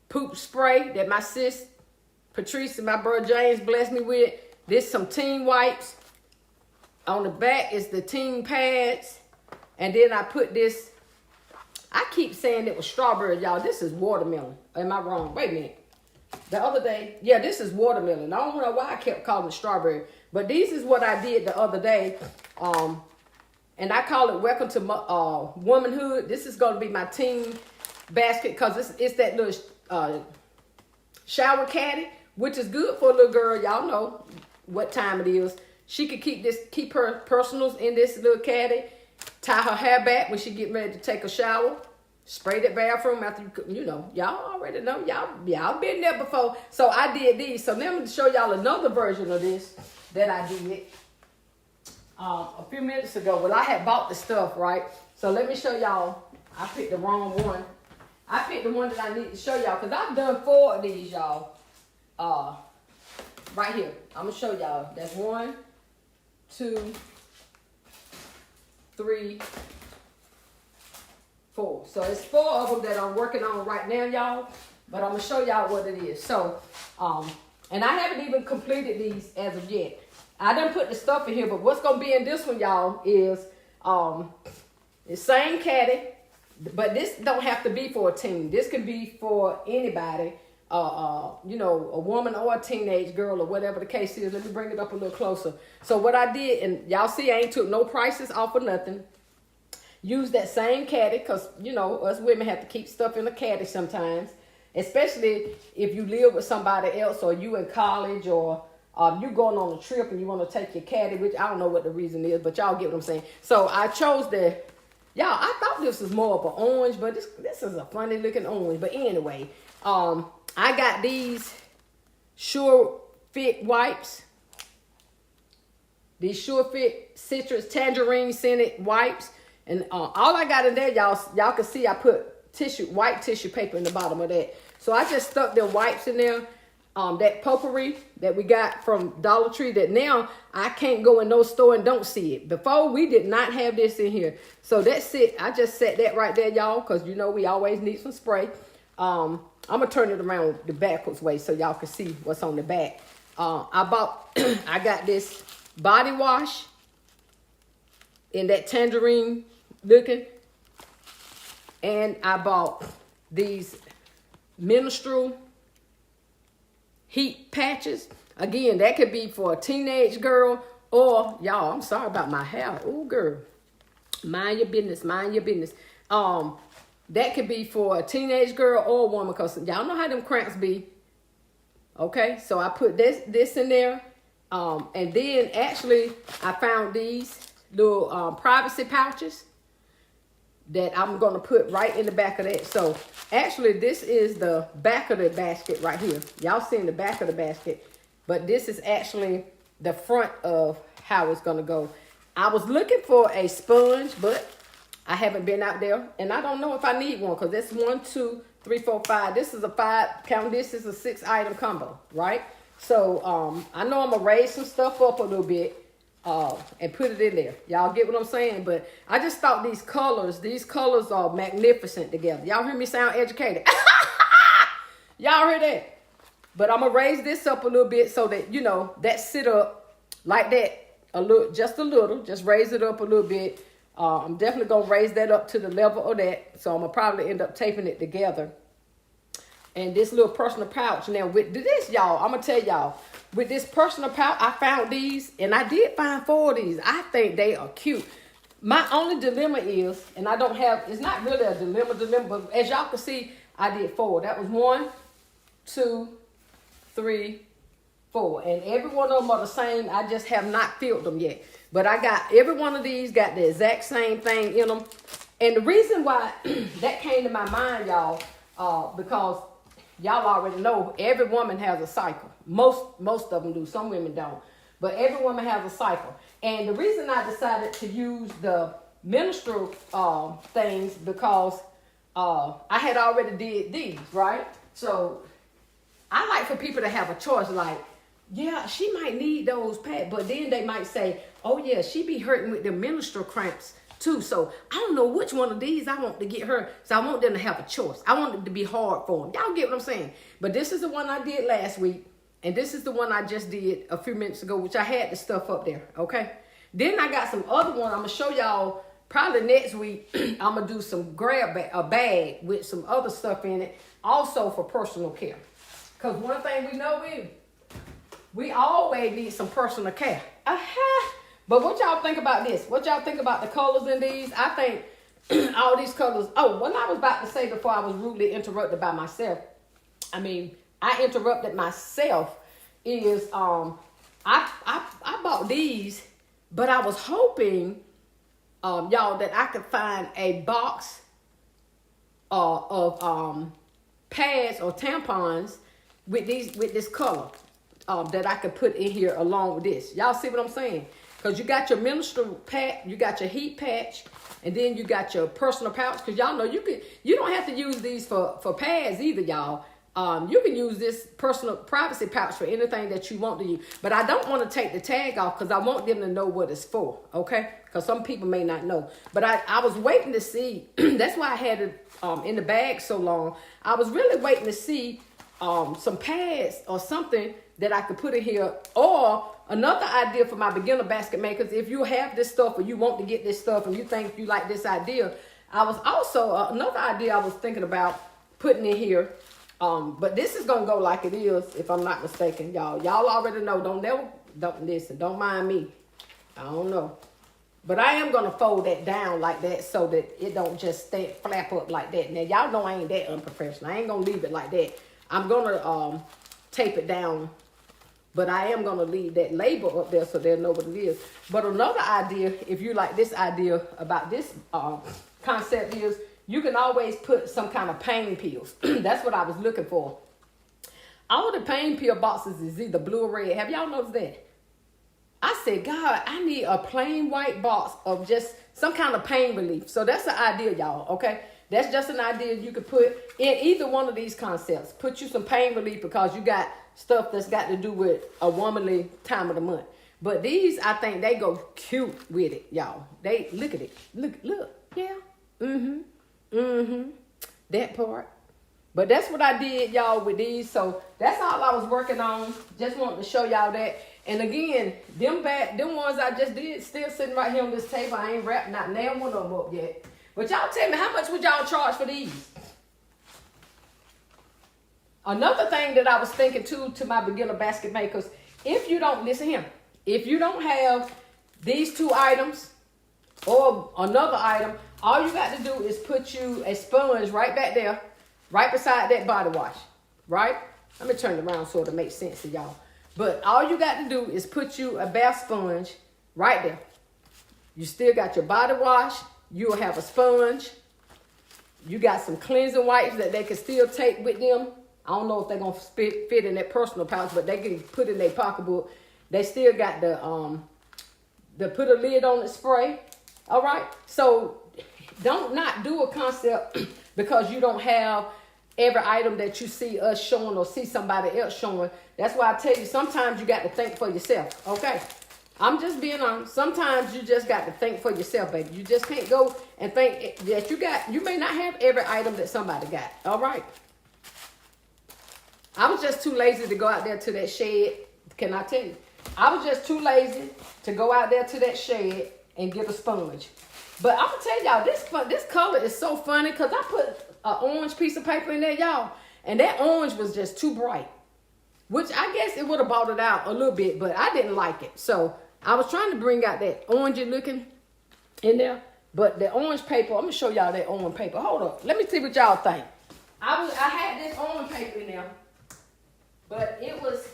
poop spray that my sis Patrice and my brother James blessed me with. This some teen wipes. On the back is the teen pads. And then I put this, I keep saying it was strawberry, y'all. This is watermelon. Am I wrong? Wait a minute. The other day, yeah, this is watermelon. I don't know why I kept calling it strawberry. But this is what I did the other day. And I call it Welcome to Womanhood. This is going to be my teen basket because it's that little shower caddy, which is good for a little girl. Y'all know what time it is. She could keep her personals in this little caddy, tie her hair back when she get ready to take a shower, spray that bathroom after you know, y'all already know. Y'all been there before. So I did these. So let me show y'all another version of this that I did a few minutes ago. Well, I had bought the stuff, right? So let me show y'all. I picked the wrong one. I picked the one that I need to show y'all because I've done 4 of these, y'all. Right here. I'm going to show y'all. That's 1, 2, 3, 4. So it's 4 of them that I'm working on right now, y'all. But I'm going to show y'all what it is. So, and I haven't even completed these as of yet. I done put the stuff in here, but what's going to be in this one, y'all, is the same caddy, but this don't have to be for a teen. This can be for anybody, you know, a woman or a teenage girl or whatever the case is. Let me bring it up a little closer. So what I did, and y'all see I ain't took no prices off of nothing. Use that same caddy because, you know, us women have to keep stuff in a caddy sometimes. Especially if you live with somebody else or you in college or you going on a trip and you want to take your caddy, which I don't know what the reason is, but y'all get what I'm saying. So I chose y'all, I thought this was more of an orange, but this is a funny looking orange. But anyway, I got these Sure Fit wipes. These Sure Fit citrus tangerine scented wipes. And all I got in there, y'all can see I put white tissue paper in the bottom of that. So I just stuck the wipes in there. That potpourri that we got from Dollar Tree that now I can't go in no store and don't see it. Before we did not have this in here. So that's it. I just set that right there, y'all, because you know we always need some spray. I'm going to turn it around the backwards way so y'all can see what's on the back. I got this body wash in that tangerine looking. And I bought these menstrual heat patches. Again, that could be for a teenage girl or, y'all, I'm sorry about my hair. Oh, girl. Mind your business. Mind your business. That could be for a teenage girl or a woman because y'all know how them cramps be. Okay, so I put this in there. And then, actually, I found these little privacy pouches that I'm going to put right in the back of that. So, actually, this is the back of the basket right here. Y'all seeing the back of the basket. But this is actually the front of how it's going to go. I was looking for a sponge, but I haven't been out there. And I don't know if I need one because that's 1, 2, 3, 4, 5. This is a 5, count this is a 6-item combo, right? So, I know I'm going to raise some stuff up a little bit. And put it in there. Y'all get what I'm saying? But I just thought these colors are magnificent together. Y'all hear me sound educated? Y'all hear that? But I'm going to raise this up a little bit so that, you know, that sit up like that a little, just raise it up a little bit. I'm definitely going to raise that up to the level of that. So I'm going to probably end up taping it together. And this little personal pouch. Now with this, y'all, I'm going to tell y'all, with this personal pouch, I found these, and I did find 4 of these. I think they are cute. My only dilemma is, and I don't have, it's not really a dilemma, but as y'all can see, I did 4. That was 1, 2, 3, 4. And every one of them are the same. I just have not filled them yet. But I got, every one of these got the exact same thing in them. And the reason why that came to my mind, y'all, because y'all already know every woman has a cycle. Most of them do. Some women don't. But every woman has a cycle. And the reason I decided to use the menstrual things because I had already did these, right? So I like for people to have a choice, like, yeah, she might need those pads, but then they might say, oh yeah, she be hurting with the menstrual cramps too. So I don't know which one of these I want to get her. So I want them to have a choice. I want it to be hard for them. Y'all get what I'm saying? But this is the one I did last week. And this is the one I just did a few minutes ago, which I had the stuff up there, okay? Then I got some other one. I'm going to show y'all probably next week. I'm going to do some a bag with some other stuff in it, also for personal care. Because one thing we know is we always need some personal care. But what y'all think about this? What y'all think about the colors in these? I think all these colors. Oh, what I was about to say before I was rudely interrupted by myself. I interrupted myself is I bought these, but I was hoping y'all that I could find a box of pads or tampons with this color that I could put in here along with this. Y'all see what I'm saying? Because you got your menstrual pack, you got your heat patch, and then you got your personal pouch. Because y'all know you don't have to use these for pads either, y'all. You can use this personal privacy pouch for anything that you want to use. But I don't want to take the tag off because I want them to know what it's for, okay? Because some people may not know. But I was waiting to see. That's why I had it in the bag so long. I was really waiting to see some pads or something that I could put in here. Or another idea for my beginner basket makers, if you have this stuff or you want to get this stuff and you think you like this idea, I was also, another idea I was thinking about putting in here. But this is gonna go like it is, if I'm not mistaken, y'all. Y'all already know. Don't listen. Don't mind me. I don't know, but I am gonna fold that down like that so that it don't just flap up like that. Now y'all know I ain't that unprofessional. I ain't gonna leave it like that. I'm gonna tape it down, but I am gonna leave that label up there so they'll know what it is. But another idea, if you like this idea about this concept, is you can always put some kind of pain pills. That's what I was looking for. All the pain pill boxes is either blue or red. Have y'all noticed that? I said, God, I need a plain white box of just some kind of pain relief. So that's the idea, y'all, okay? That's just an idea you could put in either one of these concepts. Put you some pain relief because you got stuff that's got to do with a womanly time of the month. But these, I think they go cute with it, y'all. They, look at it. Look, yeah. That part. But that's what I did, y'all, with these. So that's all I was working on. Just wanted to show y'all that. And again, them ones I just did still sitting right here on this table. I ain't wrapped not nail one of them up yet. But y'all tell me, how much would y'all charge for these? Another thing that I was thinking too, to my beginner basket makers, if you don't, listen here, if you don't have these two items or another item, all you got to do is put you a sponge right back there, right beside that body wash, right? Let me turn it around so it'll make sense to y'all. But all you got to do is put you a bath sponge right there. You still got your body wash. You'll have a sponge. You got some cleansing wipes that they can still take with them. I don't know if they're going to fit in that personal pouch, but they can put in their pocketbook. They still got the put a lid on the spray. All right? So don't not do a concept because you don't have every item that you see us showing or see somebody else showing. That's why I tell you, sometimes you got to think for yourself, okay? I'm just being honest. Sometimes you just got to think for yourself, baby. You just can't go and think that you may not have every item that somebody got, all right? I was just too lazy to go out there to that shed. Can I tell you? I was just too lazy to go out there to that shed and get a sponge. But I'm going to tell y'all, this color is so funny because I put an orange piece of paper in there, y'all. And that orange was just too bright. Which I guess it would have brought it out a little bit, but I didn't like it. So I was trying to bring out that orangey looking in there. But the orange paper, I'm going to show y'all that orange paper. Hold up. Let me see what y'all think. I had this orange paper in there. But it was...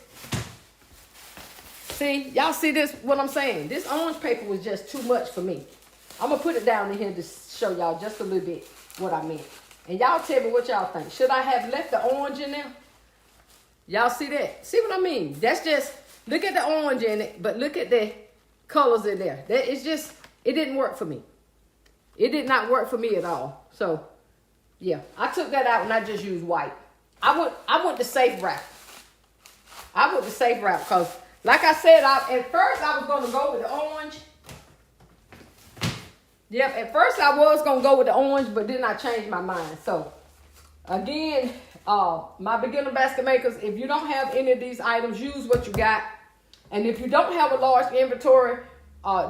See, y'all see this, what I'm saying? This orange paper was just too much for me. I'm going to put it down in here to show y'all just a little bit what I meant. And y'all tell me what y'all think. Should I have left the orange in there? Y'all see that? See what I mean? That's just, look at the orange in it, but look at the colors in there. It's just, it didn't work for me. It did not work for me at all. So, Yeah, I took that out and I just used white. I went the safe route. I went the safe route because, like I said, at first I was going to go with the orange. Yep, at first I was going to go with the orange, but then I changed my mind. So, again, my beginner basket makers, if you don't have any of these items, use what you got. And if you don't have a large inventory,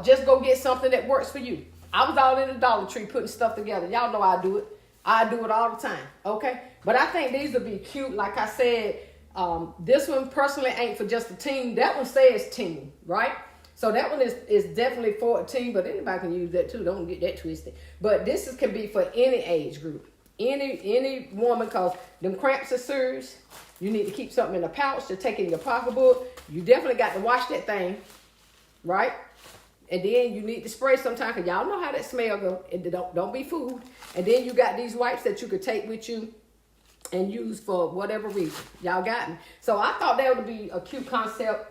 just go get something that works for you. I was all in the Dollar Tree putting stuff together. Y'all know I do it. I do it all the time, okay? But I think these will be cute. Like I said, this one personally ain't for just a teen. That one says teen, right? So that one is definitely for a teen, but anybody can use that too. Don't get that twisted. But this can be for any age group, any woman, because them cramps are serious. You need to keep something in a pouch to take in your pocketbook. You definitely got to wash that thing, right? And then you need to spray sometime, because y'all know how that smell goes. Don't be fooled. And then you got these wipes that you could take with you and use for whatever reason. Y'all got me. So I thought that would be a cute concept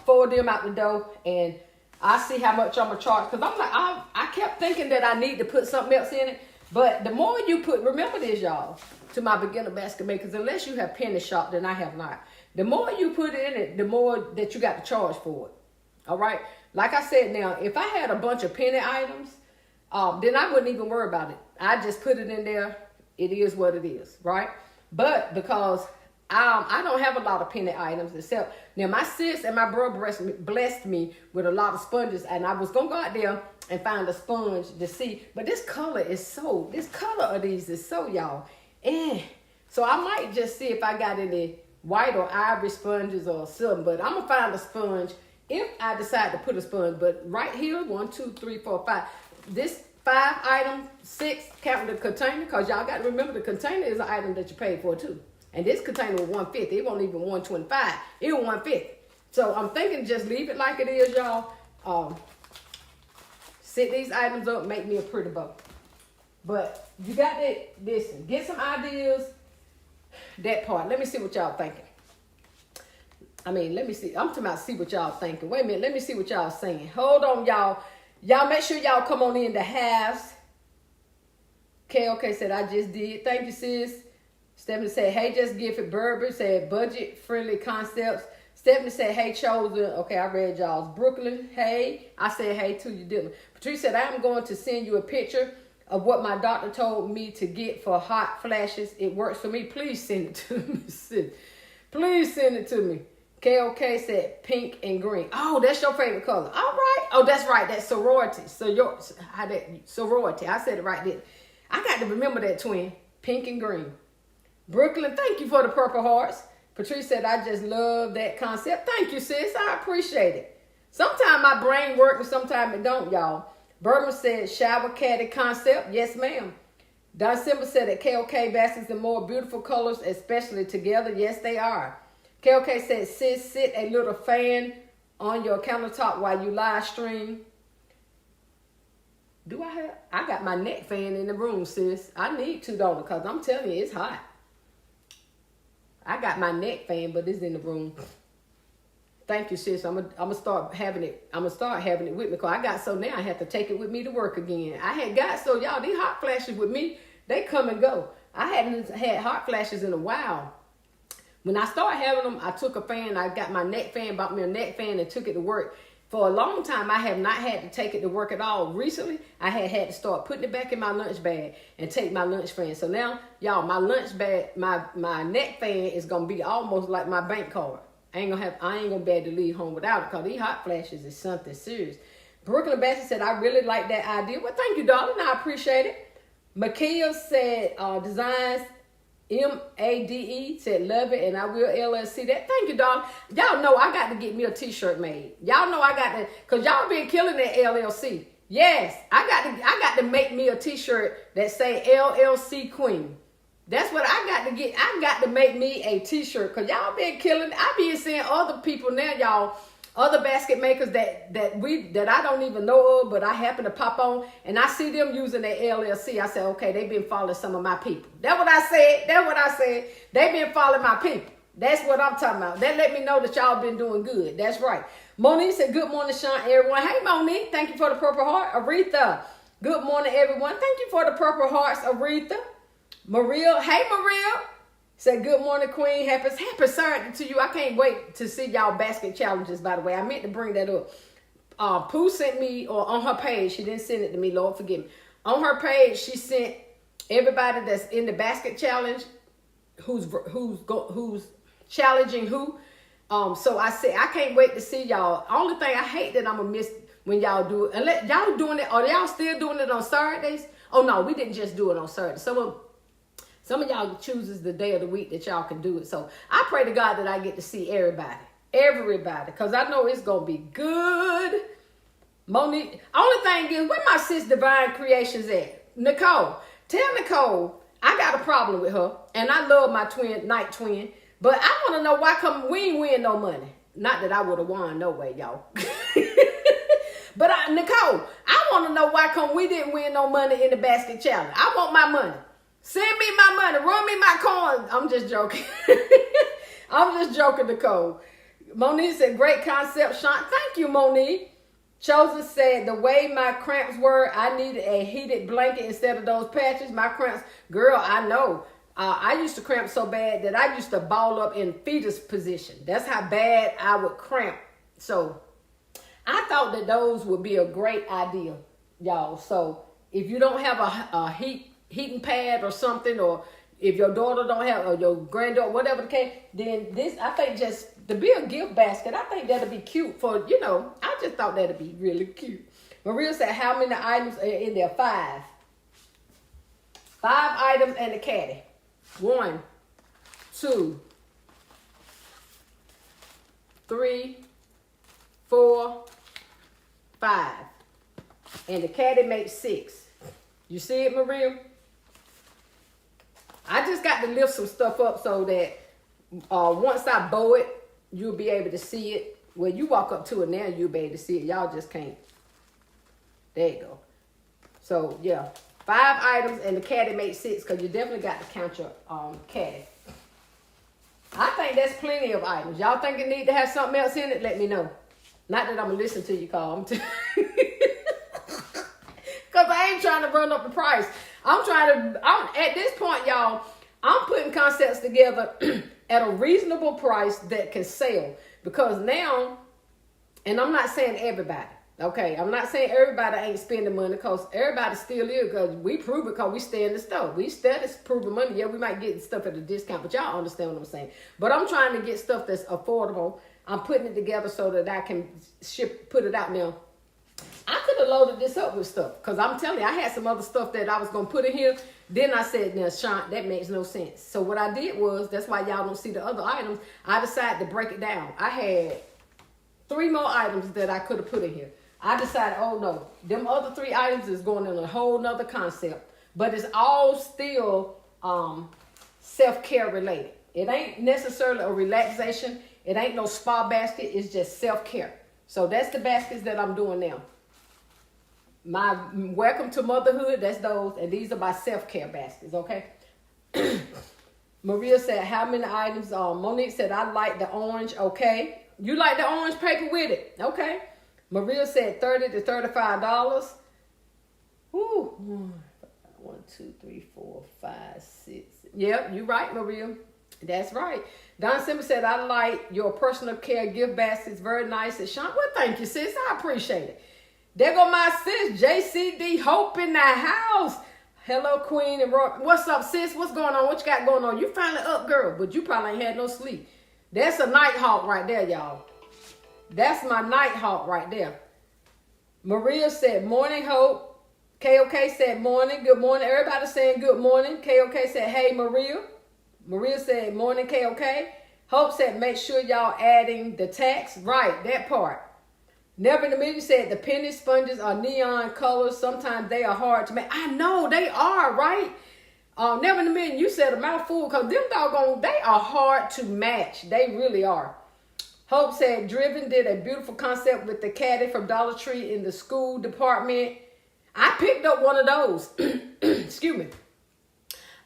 for them out the door. And I see how much I'm going to charge. Because I'm like, I kept thinking that I need to put something else in it. But the more you put, remember this, y'all, to my beginner basket makers, unless you have penny shop, then I have not. The more you put in it, the more that you got to charge for it. All right? Like I said, now, if I had a bunch of penny items, then I wouldn't even worry about it. I just put it in there. It is what it is, right? But because I don't have a lot of penny items, except now my sis and my brother blessed me with a lot of sponges, and I was gonna go out there and find a sponge to see. But this color of these is so, y'all. So I might just see if I got any white or ivory sponges or something. But I'm gonna find a sponge if I decide to put a sponge. But right here, 1, 2, 3, 4, 5. This 5 item, 6, counting the container, because y'all got to remember the container is an item that you paid for too. And this container was $150. It wasn't even $125. It was $150. So I'm thinking just leave it like it is, y'all. Set these items up, make me a pretty bow. But you got to listen, get some ideas. That part. Let me see what y'all thinking. Let me see. I'm talking about see what y'all thinking. Wait a minute. Let me see what y'all saying. Hold on, y'all. Y'all make sure y'all come on in the halves. Okay, said I just did. Thank you, sis. Stephanie said, hey, just give it. Berber said budget-friendly concepts. Stephanie said, hey, Chosen. Okay, I read y'all's. Brooklyn, hey. I said, hey, to you, Dylan. Patrice said, I'm going to send you a picture of what my doctor told me to get for hot flashes. It works for me. Please send it to me, sis. Please send it to me. KOK said pink and green. Oh, that's your favorite color. All right. Oh, that's right. That's sorority. Sorority. I said it right there. I got to remember that, twin. Pink and green. Brooklyn, thank you for the purple hearts. Patrice said, I just love that concept. Thank you, sis. I appreciate it. Sometimes my brain works and sometimes it don't, y'all. Berman said shower caddy concept. Yes, ma'am. Don Simba said that KOK baskets are more beautiful colors, especially together. Yes, they are. KOK said, sis, sit a little fan on your countertop while you live stream. I got my neck fan in the room, sis. I need to, though, because I'm telling you, it's hot. I got my neck fan, but it's in the room. Thank you, sis. I'm gonna start having it. I'm gonna start having it with me, because I got so now I have to take it with me to work again. Y'all, these hot flashes with me, they come and go. I hadn't had hot flashes in a while. When I started having them, I took a fan. I got my neck fan, bought me a neck fan, and took it to work. For a long time, I have not had to take it to work at all. Recently, I had to start putting it back in my lunch bag and take my lunch fan. So now, y'all, my lunch bag, my neck fan is gonna be almost like my bank card. I ain't gonna be able to leave home without it, because these hot flashes is something serious. Brooklyn Bassett said, I really like that idea. Well, thank you, darling. I appreciate it. Makia said, designs MADE said, love it, and I will LLC that. Thank you, darling. Y'all know I got to get me a t-shirt made. Y'all know I got to, because y'all been killing that LLC. Yes, I got to make me a t-shirt that say LLC Queen. That's what I got to get. I got to make me a t-shirt, because y'all been killing. I been seeing other people now, y'all, other basket makers that I don't even know of, but I happen to pop on, and I see them using their LLC. I said, okay, they've been following some of my people. That's what I said. They've been following my people. That's what I'm talking about. That let me know that y'all been doing good. That's right. Monique said, good morning, Sean, everyone. Hey, Monique, thank you for the purple heart. Aretha Good morning, everyone. Thank you for the purple hearts, Aretha. Maria, hey Maria. Said good morning, Queen. Happy Saturday to you. I can't wait to see y'all basket challenges, by the way. I meant to bring that up. Pooh sent me, or on her page, she didn't send it to me, Lord forgive me. On her page, she sent everybody that's in the basket challenge who's challenging who. So I said, I can't wait to see y'all. Only thing I hate that I'm going to miss when y'all do it. And y'all doing it, are y'all still doing it on Saturdays? Oh, no, we didn't just do it on Saturdays. Some of y'all chooses the day of the week that y'all can do it. So I pray to God that I get to see everybody. Because I know it's going to be good. Monique, only thing is, where my sis Divine Creations at? Nicole, tell Nicole I got a problem with her. And I love my night twin. But I want to know why come we ain't win no money. Not that I would have won no way, y'all. But Nicole, I want to know why come we didn't win no money in the basket challenge. I want my money. Send me my money. Run me my coins. I'm just joking. I'm just joking, Nicole. Monique said, great concept, Sean. Thank you, Monique. Chosen said, the way my cramps were, I needed a heated blanket instead of those patches. My cramps, girl, I know. I used to cramp so bad that I used to ball up in fetus position. That's how bad I would cramp. So I thought that those would be a great idea, y'all. So if you don't have a heating pad or something, or if your daughter don't have, or your granddaughter, whatever the case, then this, I think just to be a gift basket, I think that'd be cute for, I just thought that'd be really cute. Maria said, how many items are in there? 5. 5 items and a caddy. 1, 2, 3, 4, 5. And the caddy makes 6. You see it, Maria? I just got to lift some stuff up so that once I bow it, you'll be able to see it. Well, you walk up to it now, you'll be able to see it. Y'all just can't. There you go. So, yeah. 5 items and the caddy makes 6 because you definitely got to count your caddy. I think that's plenty of items. Y'all think it need to have something else in it? Let me know. Not that I'm going to listen to you, Carl. Because I ain't trying to run up the price. At this point, y'all, I'm putting concepts together at a reasonable price that can sell. Because now, and I'm not saying everybody, okay? I'm not saying everybody ain't spending money because everybody still is, because we prove it because we stay in the store. We study proving money. Yeah, we might get stuff at a discount, but y'all understand what I'm saying. But I'm trying to get stuff that's affordable. I'm putting it together so that I can put it out now. I could have loaded this up with stuff because I'm telling you, I had some other stuff that I was going to put in here. Then I said, now, Sean, that makes no sense. So what I did was, that's why y'all don't see the other items. I decided to break it down. I had 3 more items that I could have put in here. I decided, oh no, them other 3 items is going in a whole nother concept. But it's all still self-care related. It ain't necessarily a relaxation. It ain't no spa basket. It's just self-care. So that's the baskets that I'm doing now. My welcome to motherhood, that's those. And these are my self-care baskets, okay? Maria said, how many items? Monique said, I like the orange, okay. You like the orange paper with it, okay. Maria said $30 to $35. Woo. 1, 2, 3, 4, 5, 6. Yep, you right, Maria. That's right. Don Simba said, I like your personal care gift baskets. Very nice. And Sean, well, thank you, sis. I appreciate it. There go my sis, JCD Hope in the house. Hello, Queen and Roy. What's up, sis? What's going on? What you got going on? You finally up, girl, but you probably ain't had no sleep. That's a night hawk right there, y'all. That's my night hawk right there. Maria said, morning, Hope. KOK said, morning. Good morning. Everybody saying good morning. KOK said, hey, Maria. Maria said, morning, KOK. Hope said, make sure y'all adding the tax. Right, that part. Never in the Million said, the penny sponges are neon colors. Sometimes they are hard to make. I know, they are, right? Never in the Million, you said a mouthful because them doggone, they are hard to match. They really are. Hope said, Driven did a beautiful concept with the caddy from Dollar Tree in the school department. I picked up one of those. Excuse me.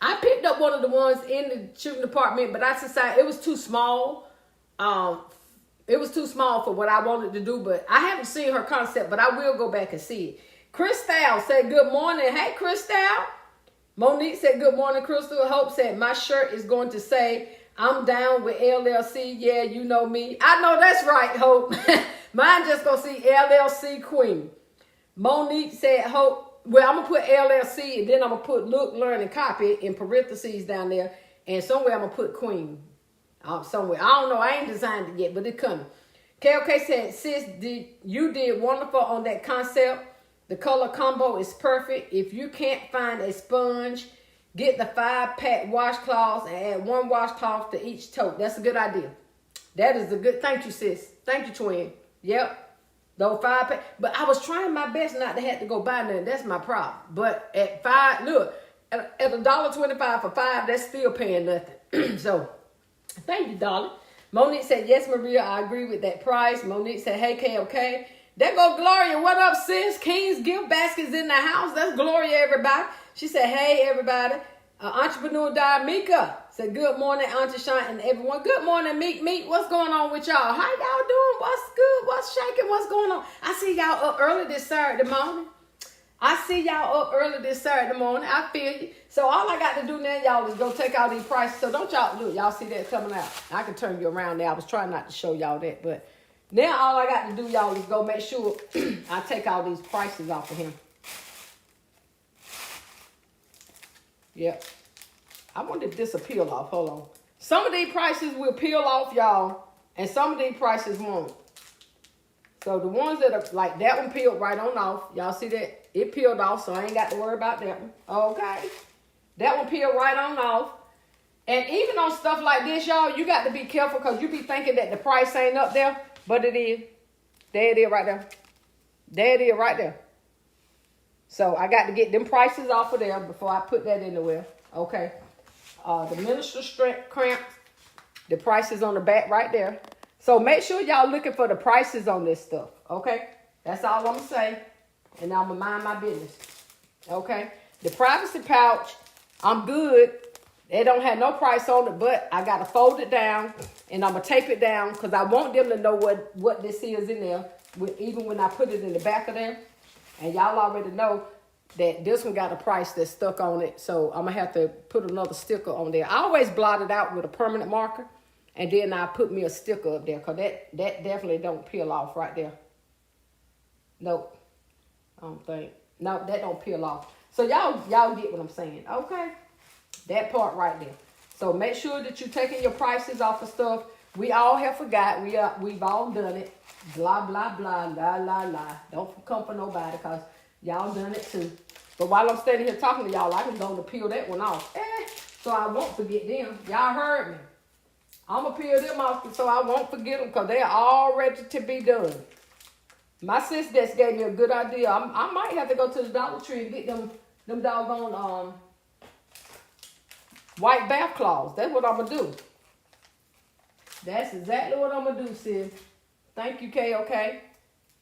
I picked up one of the ones in the shooting department, but I decided it was too small. It was too small for what I wanted to do, but I haven't seen her concept, but I will go back and see it. Crystal said good morning. Hey, Crystal. Monique said good morning, Crystal. Hope said my shirt is going to say I'm down with LLC. Yeah, you know me. I know that's right, Hope. Mine just gonna see LLC Queen. Monique said Hope. Well, I'm gonna put LLC and then I'm gonna put look, learn, and copy in parentheses down there, and somewhere I'm gonna put Queen. Somewhere. I don't know. I ain't designed it yet, but it's coming. KOK said, sis, you did wonderful on that concept. The color combo is perfect. If you can't find a sponge, get the 5-pack washcloths and add 1 washcloth to each tote. That's a good idea. That is a good, thank you, sis. Thank you, twin. Yep. Those 5-pack. But I was trying my best not to have to go buy nothing. That's my problem. But at 5, look, at $1.25 for 5, that's still paying nothing. So, thank you, darling. Monique said, yes, Maria, I agree with that price. Monique said, hey, KOK. There go Gloria. What up, sis? King's gift baskets in the house. That's Gloria, everybody. She said, hey, everybody. Entrepreneur Mika said, good morning, Auntie Shine and everyone. Good morning, Meek. What's going on with y'all? How y'all doing? What's good? What's shaking? What's going on? I see y'all up early this Saturday morning. I feel you. So all I got to do now, y'all, is go take all these prices. So don't y'all, look, y'all see that coming out. I can turn you around there. I was trying not to show y'all that, but now all I got to do, y'all, is go make sure I take all these prices off of him. Yep. I wonder if this will peel off. Hold on. Some of these prices will peel off, y'all, and some of these prices won't. So the ones that are like that one peeled right on off. Y'all see that? It peeled off, so I ain't got to worry about that one. Okay. That one peeled right on off. And even on stuff like this, y'all, you got to be careful because you be thinking that the price ain't up there, but it is. There it is right there. There it is right there. So I got to get them prices off of there before I put that anywhere. Okay. The minister strength cramps. The prices on the back right there. So make sure y'all looking for the prices on this stuff. Okay. That's all I'm going to say. And I'm going to mind my business. Okay. The privacy pouch, I'm good. They don't have no price on it, but I got to fold it down and I'm going to tape it down because I want them to know what this is in there, even when I put it in the back of there. And y'all already know that this one got a price that's stuck on it. So I'm going to have to put another sticker on there. I always blot it out with a permanent marker. And then I put me a sticker up there because that definitely don't peel off right there. Nope. I don't think. No, that don't peel off. So y'all get what I'm saying. Okay. That part right there. So make sure that you're taking your prices off of stuff. We all have forgot. We've all done it. Blah, blah, blah, la, la, la. Don't come for nobody because y'all done it too. But while I'm standing here talking to y'all, I can go to peel that one off. So I won't forget them. Y'all heard me. I'm going to peel them off so I won't forget them because they're all ready to be done. My sis just gave me a good idea. I might have to go to the Dollar Tree and get them doggone white bath cloths. That's what I'm going to do. That's exactly what I'm going to do, sis. Thank you, KOK.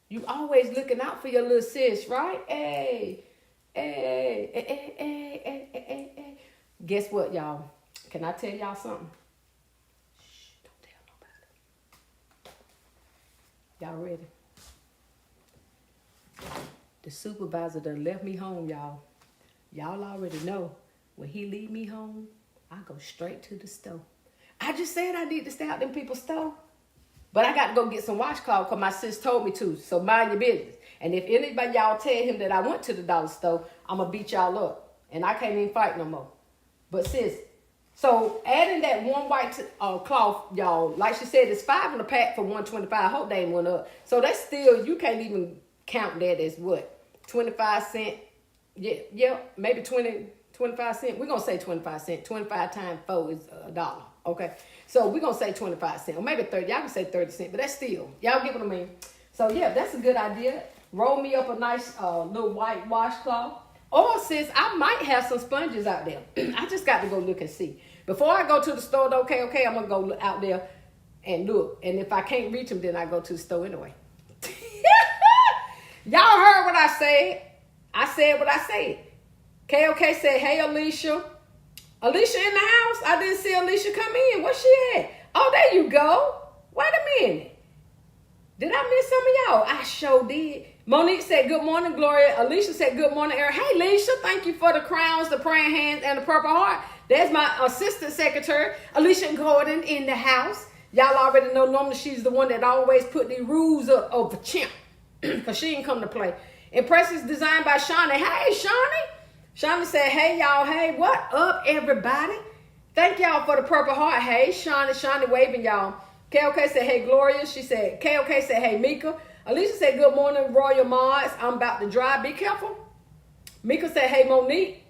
You always looking out for your little sis, right? Hey. Guess what, y'all? Can I tell y'all something? Y'all ready? The supervisor done left me home, y'all. Y'all already know when he leave me home, I go straight to the store. I just said I need to stay out them people's store. But I got to go get some washcloth because my sis told me to. So mind your business. And if anybody y'all tell him that I went to the dollar store, I'm going to beat y'all up. And I can't even fight no more. But sis, so adding that one white cloth, y'all, like she said, it's 5 in a pack for $1.25. I hope they ain't went up. So that's still, you can't even count that as what? 25 cents? Yeah, maybe 25 cents. We're going to say 25 cents. 25 times 4 is $1. Okay. So we're going to say 25 cents. Or maybe 30. Y'all can say 30 cents. But that's still. Y'all get what I mean? So yeah, that's a good idea. Roll me up a nice little white washcloth. Or sis, I might have some sponges out there. I just got to go look and see. Before I go to the store, though, okay, I'm going to go out there and look. And if I can't reach them, then I go to the store anyway. Y'all heard what I said. I said what I said. KOK said, hey, Alicia. Alicia in the house? I didn't see Alicia come in. Where's she at? Oh, there you go. Wait a minute. Did I miss some of y'all? I sure did. Monique said, good morning, Gloria. Alicia said, good morning, Eric. Hey, Alicia, thank you for the crowns, the praying hands, and the purple heart. There's my assistant secretary, Alicia Gordon, in the house. Y'all already know normally she's the one that always put the rules up over Chimp because she didn't come to play. Impressive design by Shawnee. Hey, Shawnee. Shawnee said, hey, y'all. Hey, what up, everybody? Thank y'all for the purple heart. Hey, Shawnee. Shawnee waving y'all. KOK said, hey, Gloria. She said, KOK said, hey, Mika. Alicia said, good morning, Royal Mods. I'm about to drive. Be careful. Mika said, hey, Monique.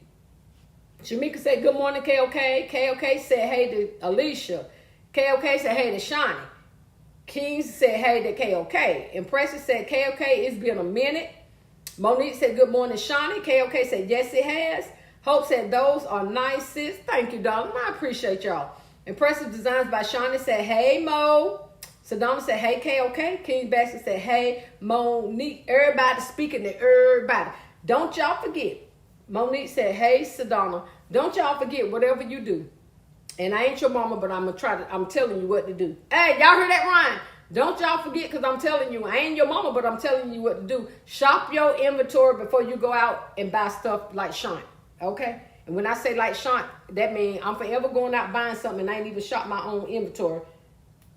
Shamika said, good morning, KOK. KOK said, hey, to Alicia. KOK said, hey, to Shawnee. Kings said, hey, to KOK. Impressive said, KOK, it's been a minute. Monique said, good morning, Shawnee. KOK said, yes, it has. Hope said, those are nice, sis. Thank you, darling. I appreciate y'all. Impressive Designs by Shawnee said, hey, Mo. Sedona said, hey, KOK. King Basket said, hey, Monique. Everybody speaking to everybody. Don't y'all forget. Monique said, hey, Sedona. Don't y'all forget, whatever you do. And I ain't your mama, but I'm telling you what to do. Hey, y'all heard that rhyme? Don't y'all forget, because I'm telling you, I ain't your mama, but I'm telling you what to do. Shop your inventory before you go out and buy stuff like Sean. Okay? And when I say like Sean, that means I'm forever going out buying something and I ain't even shop my own inventory.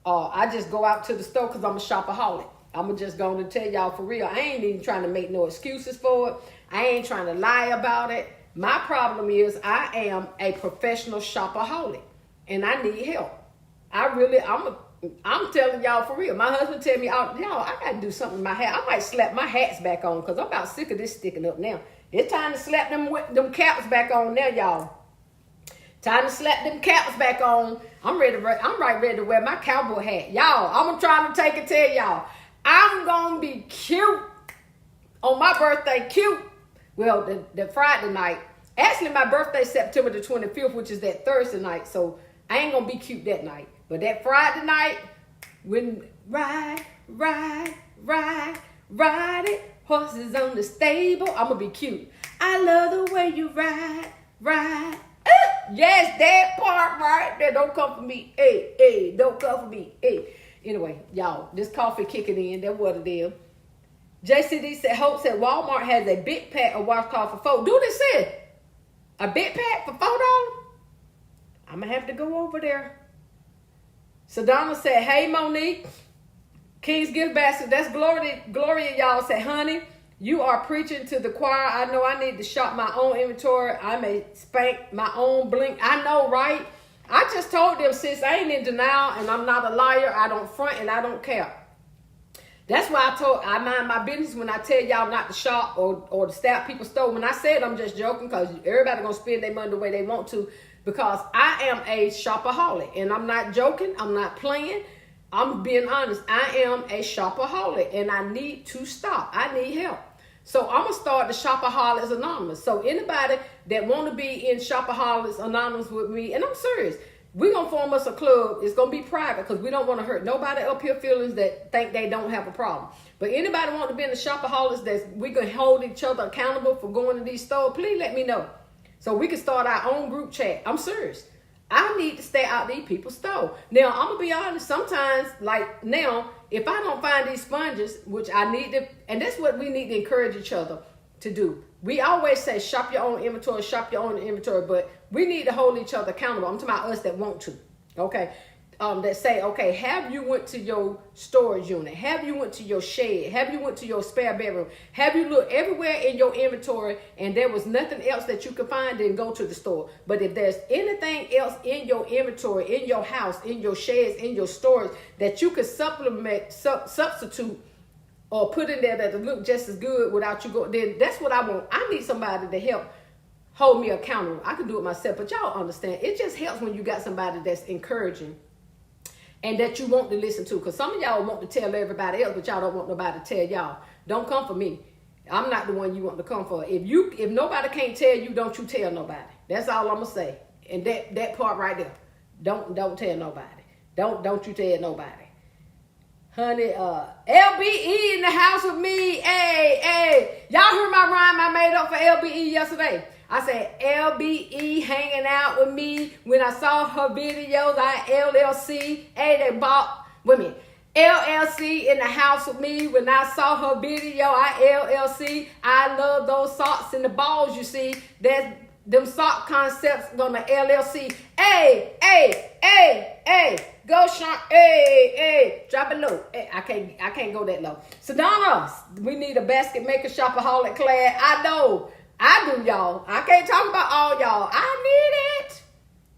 I just go out to the store because I'm a shopaholic. I'm just going to tell y'all for real. I ain't even trying to make no excuses for it. I ain't trying to lie about it. My problem is I am a professional shopaholic and I need help. I'm telling y'all for real. My husband tell me, y'all, I got to do something with my hat. I might slap my hats back on because I'm about sick of this sticking up now. It's time to slap them caps back on now, y'all. Time to slap them caps back on. I'm ready to wear my cowboy hat. Y'all, I'm trying to take it to y'all. I'm going to be cute on my birthday, cute. Well, the Friday night. Actually, my birthday is September the 25th, which is that Thursday night. So I ain't going to be cute that night. But that Friday night, when ride it, horses on the stable, I'm going to be cute. I love the way you ride. Yes, that part right there. Don't come for me. Hey, don't come for me. Hey. Anyway, y'all, this coffee kicking in. That's what it is. JCD said, Hope said Walmart has a big pack of washcloth for $4. Do this said a big pack for $4? I'm going to have to go over there. Sedona said, hey, Monique. King's Gift Basket. That's Gloria, y'all. Said, honey, you are preaching to the choir. I know I need to shop my own inventory. I may spank my own blink. I know, right? I just told them, sis, I ain't in denial and I'm not a liar. I don't front and I don't care. That's why I mind my business when I tell y'all not to shop or to stab people's store. When I said I'm just joking because everybody going to spend their money the way they want to because I am a shopaholic. And I'm not joking. I'm not playing. I'm being honest. I am a shopaholic and I need to stop. I need help. So I'm going to start the Shopaholics Anonymous. So anybody that want to be in Shopaholics Anonymous with me, and I'm serious, we're going to form us a club. It's going to be private because we don't want to hurt nobody up here feelings that think they don't have a problem. But anybody want to be in the Shopaholics we can hold each other accountable for going to these stores, please let me know. So we can start our own group chat. I'm serious. I need to stay out these people's store. Now, I'm going to be honest. Sometimes, like now, if I don't find these sponges, which I need to, and that's what we need to encourage each other to do. We always say shop your own inventory, but we need to hold each other accountable. I'm talking about us that want to, okay? That say, okay, have you went to your storage unit? Have you went to your shed? Have you went to your spare bedroom? Have you looked everywhere in your inventory and there was nothing else that you could find, then go to the store. But if there's anything else in your inventory, in your house, in your sheds, in your storage that you could substitute or put in there that will look just as good without you go, then that's what I want. I need somebody to help hold me accountable. I can do it myself, but y'all understand. It just helps when you got somebody that's encouraging and that you want to listen to. Because some of y'all want to tell everybody else, but y'all don't want nobody to tell y'all. Don't come for me. I'm not the one you want to come for. If nobody can't tell you, don't you tell nobody. That's all I'm going to say. And that part right there. Don't tell nobody. Don't you tell nobody. Honey, LBE in the house with me. Hey. Y'all heard my rhyme I made up for LBE yesterday. I said, LBE hanging out with me. When I saw her videos, LLC. Hey, they bought, wait a minute. LLC in the house with me. When I saw her video, LLC. I love those socks and the balls, you see. That them sock concepts gonna LLC. Hey, go Sean. Hey, drop it low. Hey, I can't go that low. Sedona, we need a basket maker shopaholic class. I know. I do, y'all. I can't talk about all y'all. I need it.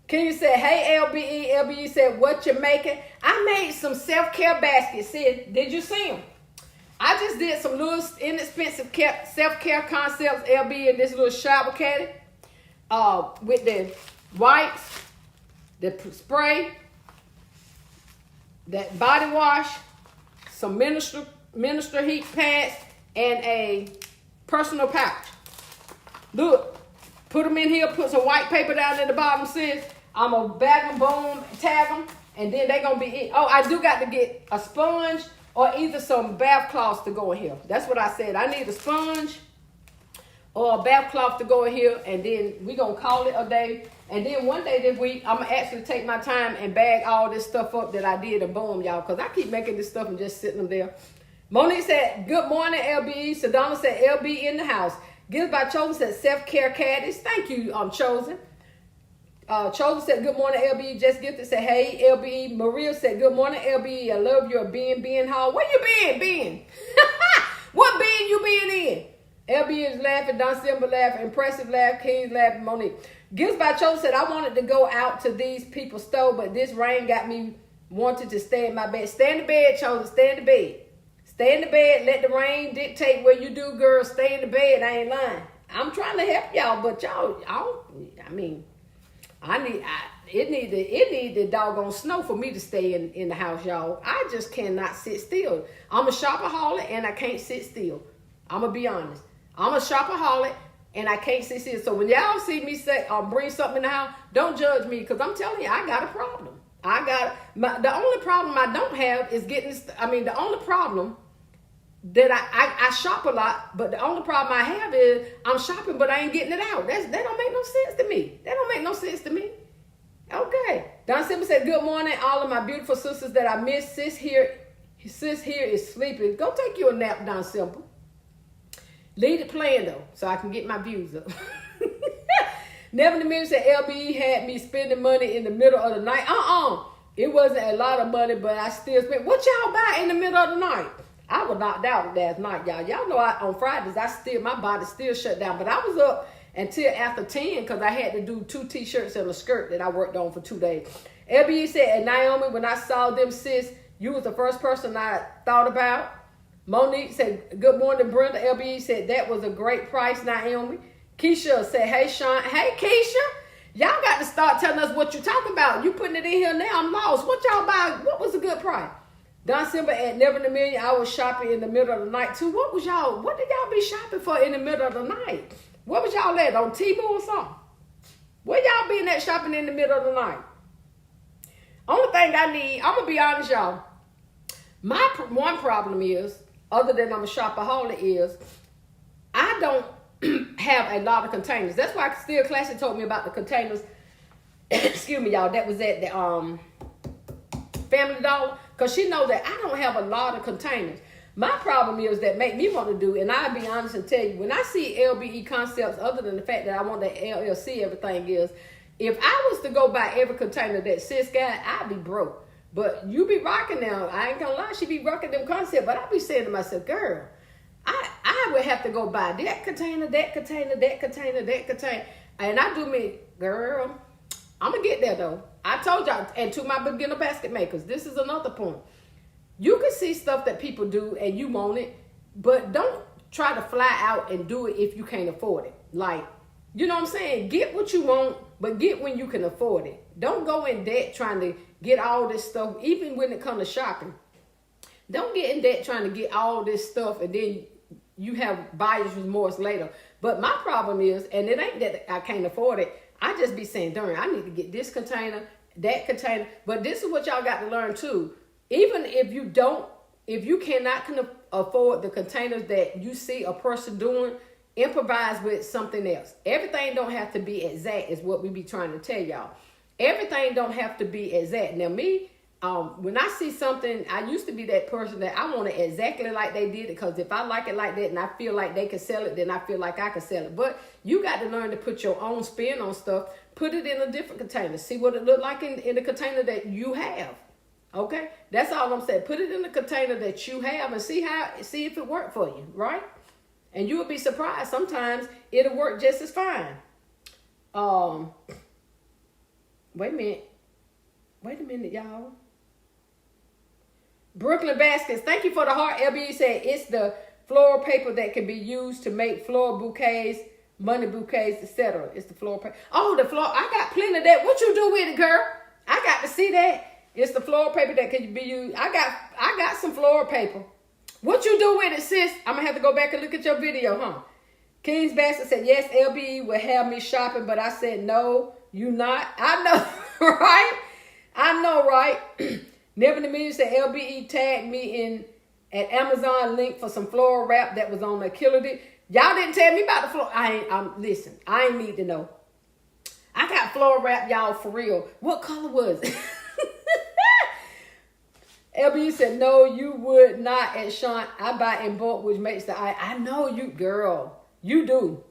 Can you say, hey, LBE? LBE said, what you making? I made some self-care baskets. Sid, did you see them? I just did some little inexpensive self-care concepts, LBE, in this little shower caddy. With the wipes, the spray, that body wash, some minister heat pads, and a personal pouch. Look, put them in here, put some white paper down at the bottom, sis. I'm going to bag them, boom, tag them, and then they're going to be it. Oh, I do got to get a sponge or either some bath cloths to go in here. That's what I said. I need a sponge or a bath cloth to go in here, and then we're going to call it a day. And then one day this week, I'm going to actually take my time and bag all this stuff up that I did and boom, y'all, because I keep making this stuff and just sitting them there. Monique said, good morning, LBE. Sedona said, LB in the house. Gifts by Chosen said, self-care caddies. Thank you, Chosen. Chosen said, good morning, LBE. Just Gifted said, hey, LBE. Maria said, good morning, LBE. I love your being hall. Where you been? What being you been in? LBE is laughing. Don Simba laughing. Impressive laugh. Kings laughing. Monique. Gifts by Chosen said, I wanted to go out to these people's store, but this rain got me wanted to stay in my bed. Stay in the bed, Chosen. Stay in the bed. Stay in the bed. Let the rain dictate what you do, girl. Stay in the bed. I ain't lying. I'm trying to help y'all, but y'all, it need the doggone snow for me to stay in the house, y'all. I just cannot sit still. I'm a shopaholic and I can't sit still. I'm going to be honest. I'm a shopaholic and I can't sit still. So when y'all see me say or bring something in the house, don't judge me because I'm telling you, I got a problem. The only problem I don't have is the only problem that I shop a lot, but the only problem I have is I'm shopping, but I ain't getting it out. That don't make no sense to me. That don't make no sense to me. Okay. Don Simba said, good morning, all of my beautiful sisters that I miss. Sis here is sleeping. Go take you a nap, Don Simba. Leave it playing, though, so I can get my views up. Never in the minute said, LBE had me spending money in the middle of the night. It wasn't a lot of money, but I still spent. What y'all buy in the middle of the night? I was knocked out last night, y'all. Y'all know on Fridays, my body still shut down. But I was up until after 10 because I had to do 2 t-shirts and a skirt that I worked on for 2 days. LBE said, and Naomi, when I saw them, sis, you was the first person I thought about. Monique said, good morning, Brenda. LBE said, that was a great price, Naomi. Keisha said, hey, Sean. Hey, Keisha. Y'all got to start telling us what you're talking about. You putting it in here now. I'm lost. What y'all buy? What was a good price? Don Simba at Never in a Million. I was shopping in the middle of the night too. What did y'all be shopping for in the middle of the night? What was y'all at, on Temu or something? Where y'all been at shopping in the middle of the night? Only thing I need, I'm going to be honest, y'all. My one problem is, other than I'm a shopaholic, is I don't have a lot of containers. That's why Still Classic told me about the containers. Excuse me, y'all. That was at the Family Dollar. Because she knows that I don't have a lot of containers. My problem is that make me want to do, and I'll be honest and tell you, when I see LBE concepts, other than the fact that I want the LLC everything is, if I was to go buy every container that sis got, I'd be broke. But you be rocking now. I ain't gonna lie, she be rocking them concepts. But I be saying to myself, girl, I would have to go buy that container, that container, that container, that container. And I do me, girl, I'm going to get there though. I told y'all, and to my beginner basket makers, this is another point. You can see stuff that people do and you want it, but don't try to fly out and do it if you can't afford it. Like, you know what I'm saying? Get what you want, but get when you can afford it. Don't go in debt trying to get all this stuff, even when it comes to shopping. Don't get in debt trying to get all this stuff and then you have buyer's remorse later. But my problem is, and it ain't that I can't afford it, I just be saying, darn, I need to get this container, that container. But this is what y'all got to learn too. Even if you cannot afford the containers that you see a person doing, improvise with something else. Everything don't have to be exact is what we be trying to tell y'all. Everything don't have to be exact. Now me, When I see something, I used to be that person that I want it exactly like they did it, because if I like it like that and I feel like they can sell it, then I feel like I can sell it. But you got to learn to put your own spin on stuff. Put it in a different container. See what it look like in the container that you have. Okay, that's all I'm saying. Put it in the container that you have and see if it worked for you, right? And you will be surprised. Sometimes it'll work just as fine. Wait a minute, y'all. Brooklyn Baskets, thank you for the heart. LBE said it's the floral paper that can be used to make floral bouquets, money bouquets, etc. It's the floral paper. Oh, the floral. I got plenty of that. What you do with it, girl? I got to see that. It's the floral paper that can be used. I got some floral paper. What you do with it, sis? I'm going to have to go back and look at your video, huh? King's Basket said, yes, LBE will have me shopping, but I said, no, you not. I know, right? I know, right? Never the Million said, LBE tagged me in an Amazon link for some floral wrap that was on the killer. Y'all didn't tell me about the floral. Listen, I ain't need to know. I got floral wrap, y'all, for real. What color was it? LBE said, no, you would not at Sean. I buy in bulk, which makes I know you, girl. You do.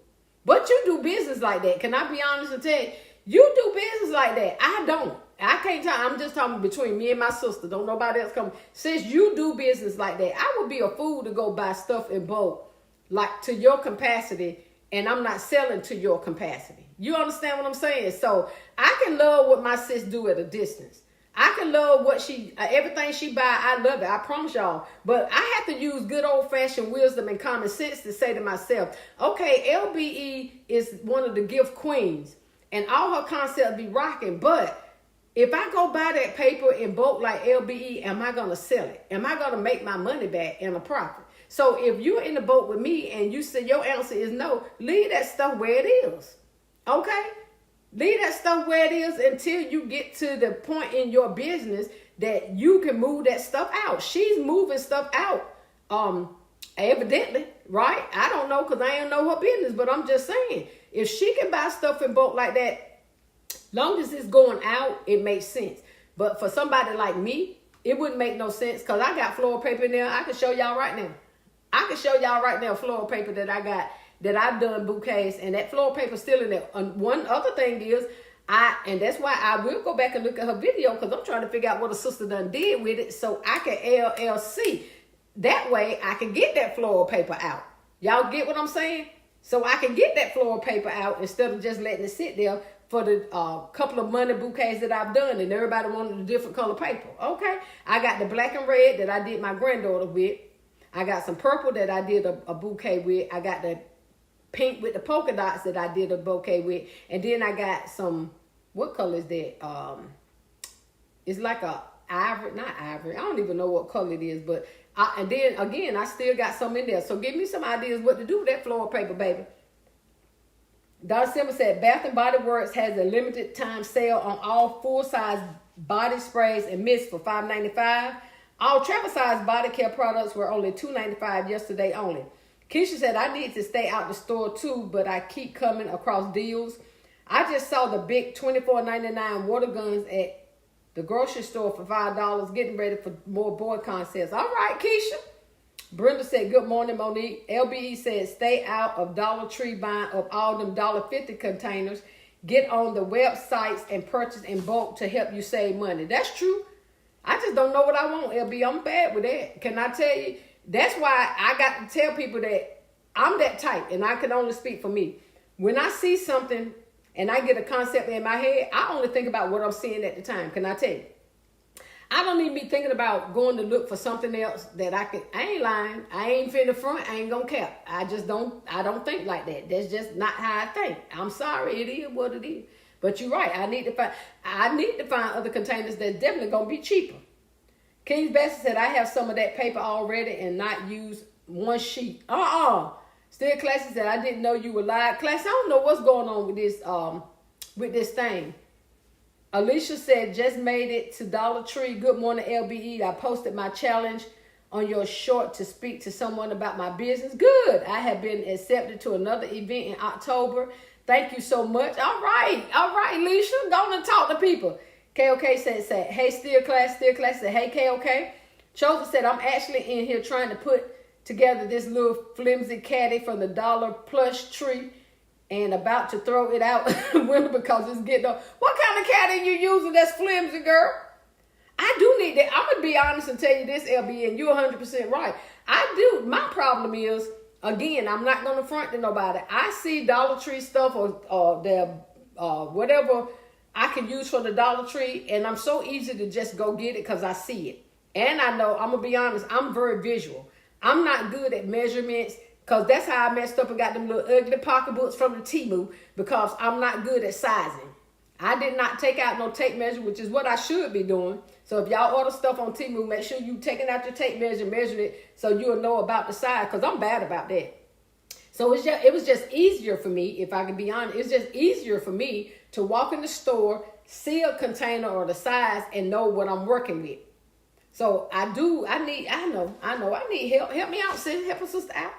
But you do business like that. Can I be honest and tell you? You do business like that. I don't. I can't tell. I'm just talking between me and my sister. Don't nobody else come. Since you do business like that, I would be a fool to go buy stuff in bulk, like to your capacity, and I'm not selling to your capacity. You understand what I'm saying? So I can love what my sis do at a distance. I can love what everything she buy. I love it. I promise y'all. But I have to use good old fashioned wisdom and common sense to say to myself, okay, LBE is one of the gift queens, and all her concepts be rocking, but if I go buy that paper in bulk like LBE, am I going to sell it? Am I going to make my money back in a profit? So if you're in the boat with me and you say your answer is no, leave that stuff where it is. Okay? Leave that stuff where it is until you get to the point in your business that you can move that stuff out. She's moving stuff out, evidently, right? I don't know because I don't know her business, but I'm just saying, if she can buy stuff in bulk like that, long as it's going out, it makes sense. But for somebody like me, it wouldn't make no sense because I got floral paper in there. I can show y'all right now. I can show y'all right now floral paper that I got, that I've done bouquets, and that floral paper still in there. One other thing is, and that's why I will go back and look at her video, because I'm trying to figure out what a sister done did with it so I can LLC. That way I can get that floral paper out. Y'all get what I'm saying? So I can get that floral paper out instead of just letting it sit there for the couple of money bouquets that I've done, and everybody wanted a different color paper. Okay, I got the black and red that I did my granddaughter with. I got some purple that I did a bouquet with. I got the pink with the polka dots that I did a bouquet with. And then I got some, what color is that? It's like a ivory, not ivory. I don't even know what color it is, but and then again, I still got some in there. So give me some ideas what to do with that floral paper, baby. Don Simba said, Bath & Body Works has a limited time sale on all full-size body sprays and mists for $5.95. All travel-size body care products were only $2.95 yesterday only. Keisha said, I need to stay out the store too, but I keep coming across deals. I just saw the big $24.99 water guns at the grocery store for $5, getting ready for more boy concepts. All right, Keisha. Brenda said, good morning, Monique. LBE said, stay out of Dollar Tree buying up all them $1.50 containers. Get on the websites and purchase in bulk to help you save money. That's true. I just don't know what I want, LB. I'm bad with that. Can I tell you? That's why I got to tell people that I'm that type, and I can only speak for me. When I see something and I get a concept in my head, I only think about what I'm seeing at the time. Can I tell you? I don't even be thinking about going to look for something else that I ain't lying. I ain't finna front. I ain't gonna cap. I don't think like that. That's just not how I think. I'm sorry. It is what it is. But you're right. I need to find other containers that's definitely gonna be cheaper. King's Bassett said, I have some of that paper already and not use one sheet. Still Classy said, I didn't know you were live. Classy, I don't know what's going on with this thing. Alicia said, just made it to Dollar Tree. Good morning, LBE. I posted my challenge on your short to speak to someone about my business. Good. I have been accepted to another event in October. Thank you so much. All right, Alicia. Go and talk to people. KOK said, hey, still class. Said, hey, KOK. Chosen said, I'm actually in here trying to put together this little flimsy caddy from the dollar plush tree and about to throw it out the window because it's getting up. What kind of caddy you using that's flimsy, girl? I do need that. I'm going to be honest and tell you this, LB, and you're 100% right. I do. My problem is, again, I'm not going to front to nobody. I see Dollar Tree stuff or their whatever I can use for the Dollar Tree, and I'm so easy to just go get it because I see it. And I know, I'm going to be honest, I'm very visual. I'm not good at measurements because that's how I messed up and got them little ugly pocketbooks from the Temu because I'm not good at sizing. I did not take out no tape measure, which is what I should be doing. So if y'all order stuff on Temu, make sure you taking out your tape measure, measure it so you'll know about the size because I'm bad about that. So it was just easier for me, if I can be honest, it's just easier for me to walk in the store, see a container or the size and know what I'm working with. So I need help. Help me out, sis. Help a sister out.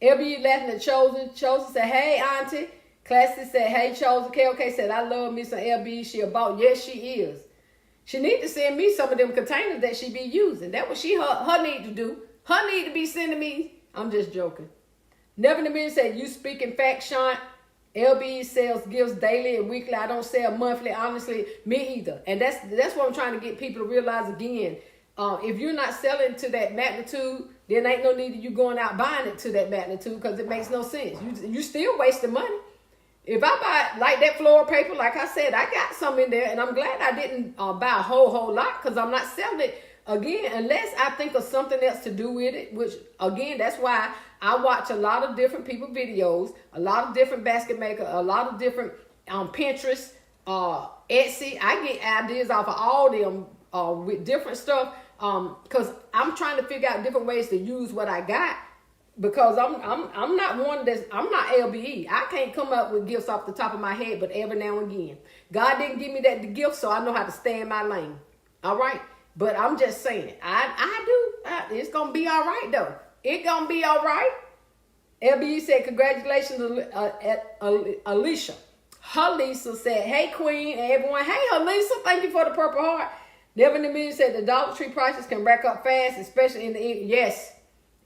LB laughing at Chosen. Chosen said, hey, auntie. Classy said, hey, Chosen. KOK said, I love me some LB. She about, yes, she is. She need to send me some of them containers that she be using. That what her need to do. Her need to be sending me. I'm just joking. Never in a minute said, you speaking fact, Sean. LB sells gifts daily and weekly. I don't sell monthly. Honestly, me either. And that's what I'm trying to get people to realize again. If you're not selling to that magnitude, then ain't no need of you going out buying it to that magnitude because it makes no sense. You still wasting money. If I buy like that floral paper, like I said, I got some in there, and I'm glad I didn't buy a whole lot because I'm not selling it again unless I think of something else to do with it. Which again, that's why I watch a lot of different people videos, a lot of different basket makers, a lot of different Pinterest, Etsy. I get ideas off of all them with different stuff. Because I'm trying to figure out different ways to use what I got because I'm not one I'm not LBE. I can't come up with gifts off the top of my head, but every now and again. God didn't give me that gift, so I know how to stay in my lane. All right? But I'm just saying, it's going to be all right, though. It's going to be all right. LBE said, congratulations, Alicia. Halisa said, hey, Queen, and everyone. Hey, Halisa, thank you for the Purple Heart. Never in the Million said the Dollar Tree prices can rack up fast, especially in the end. Yes,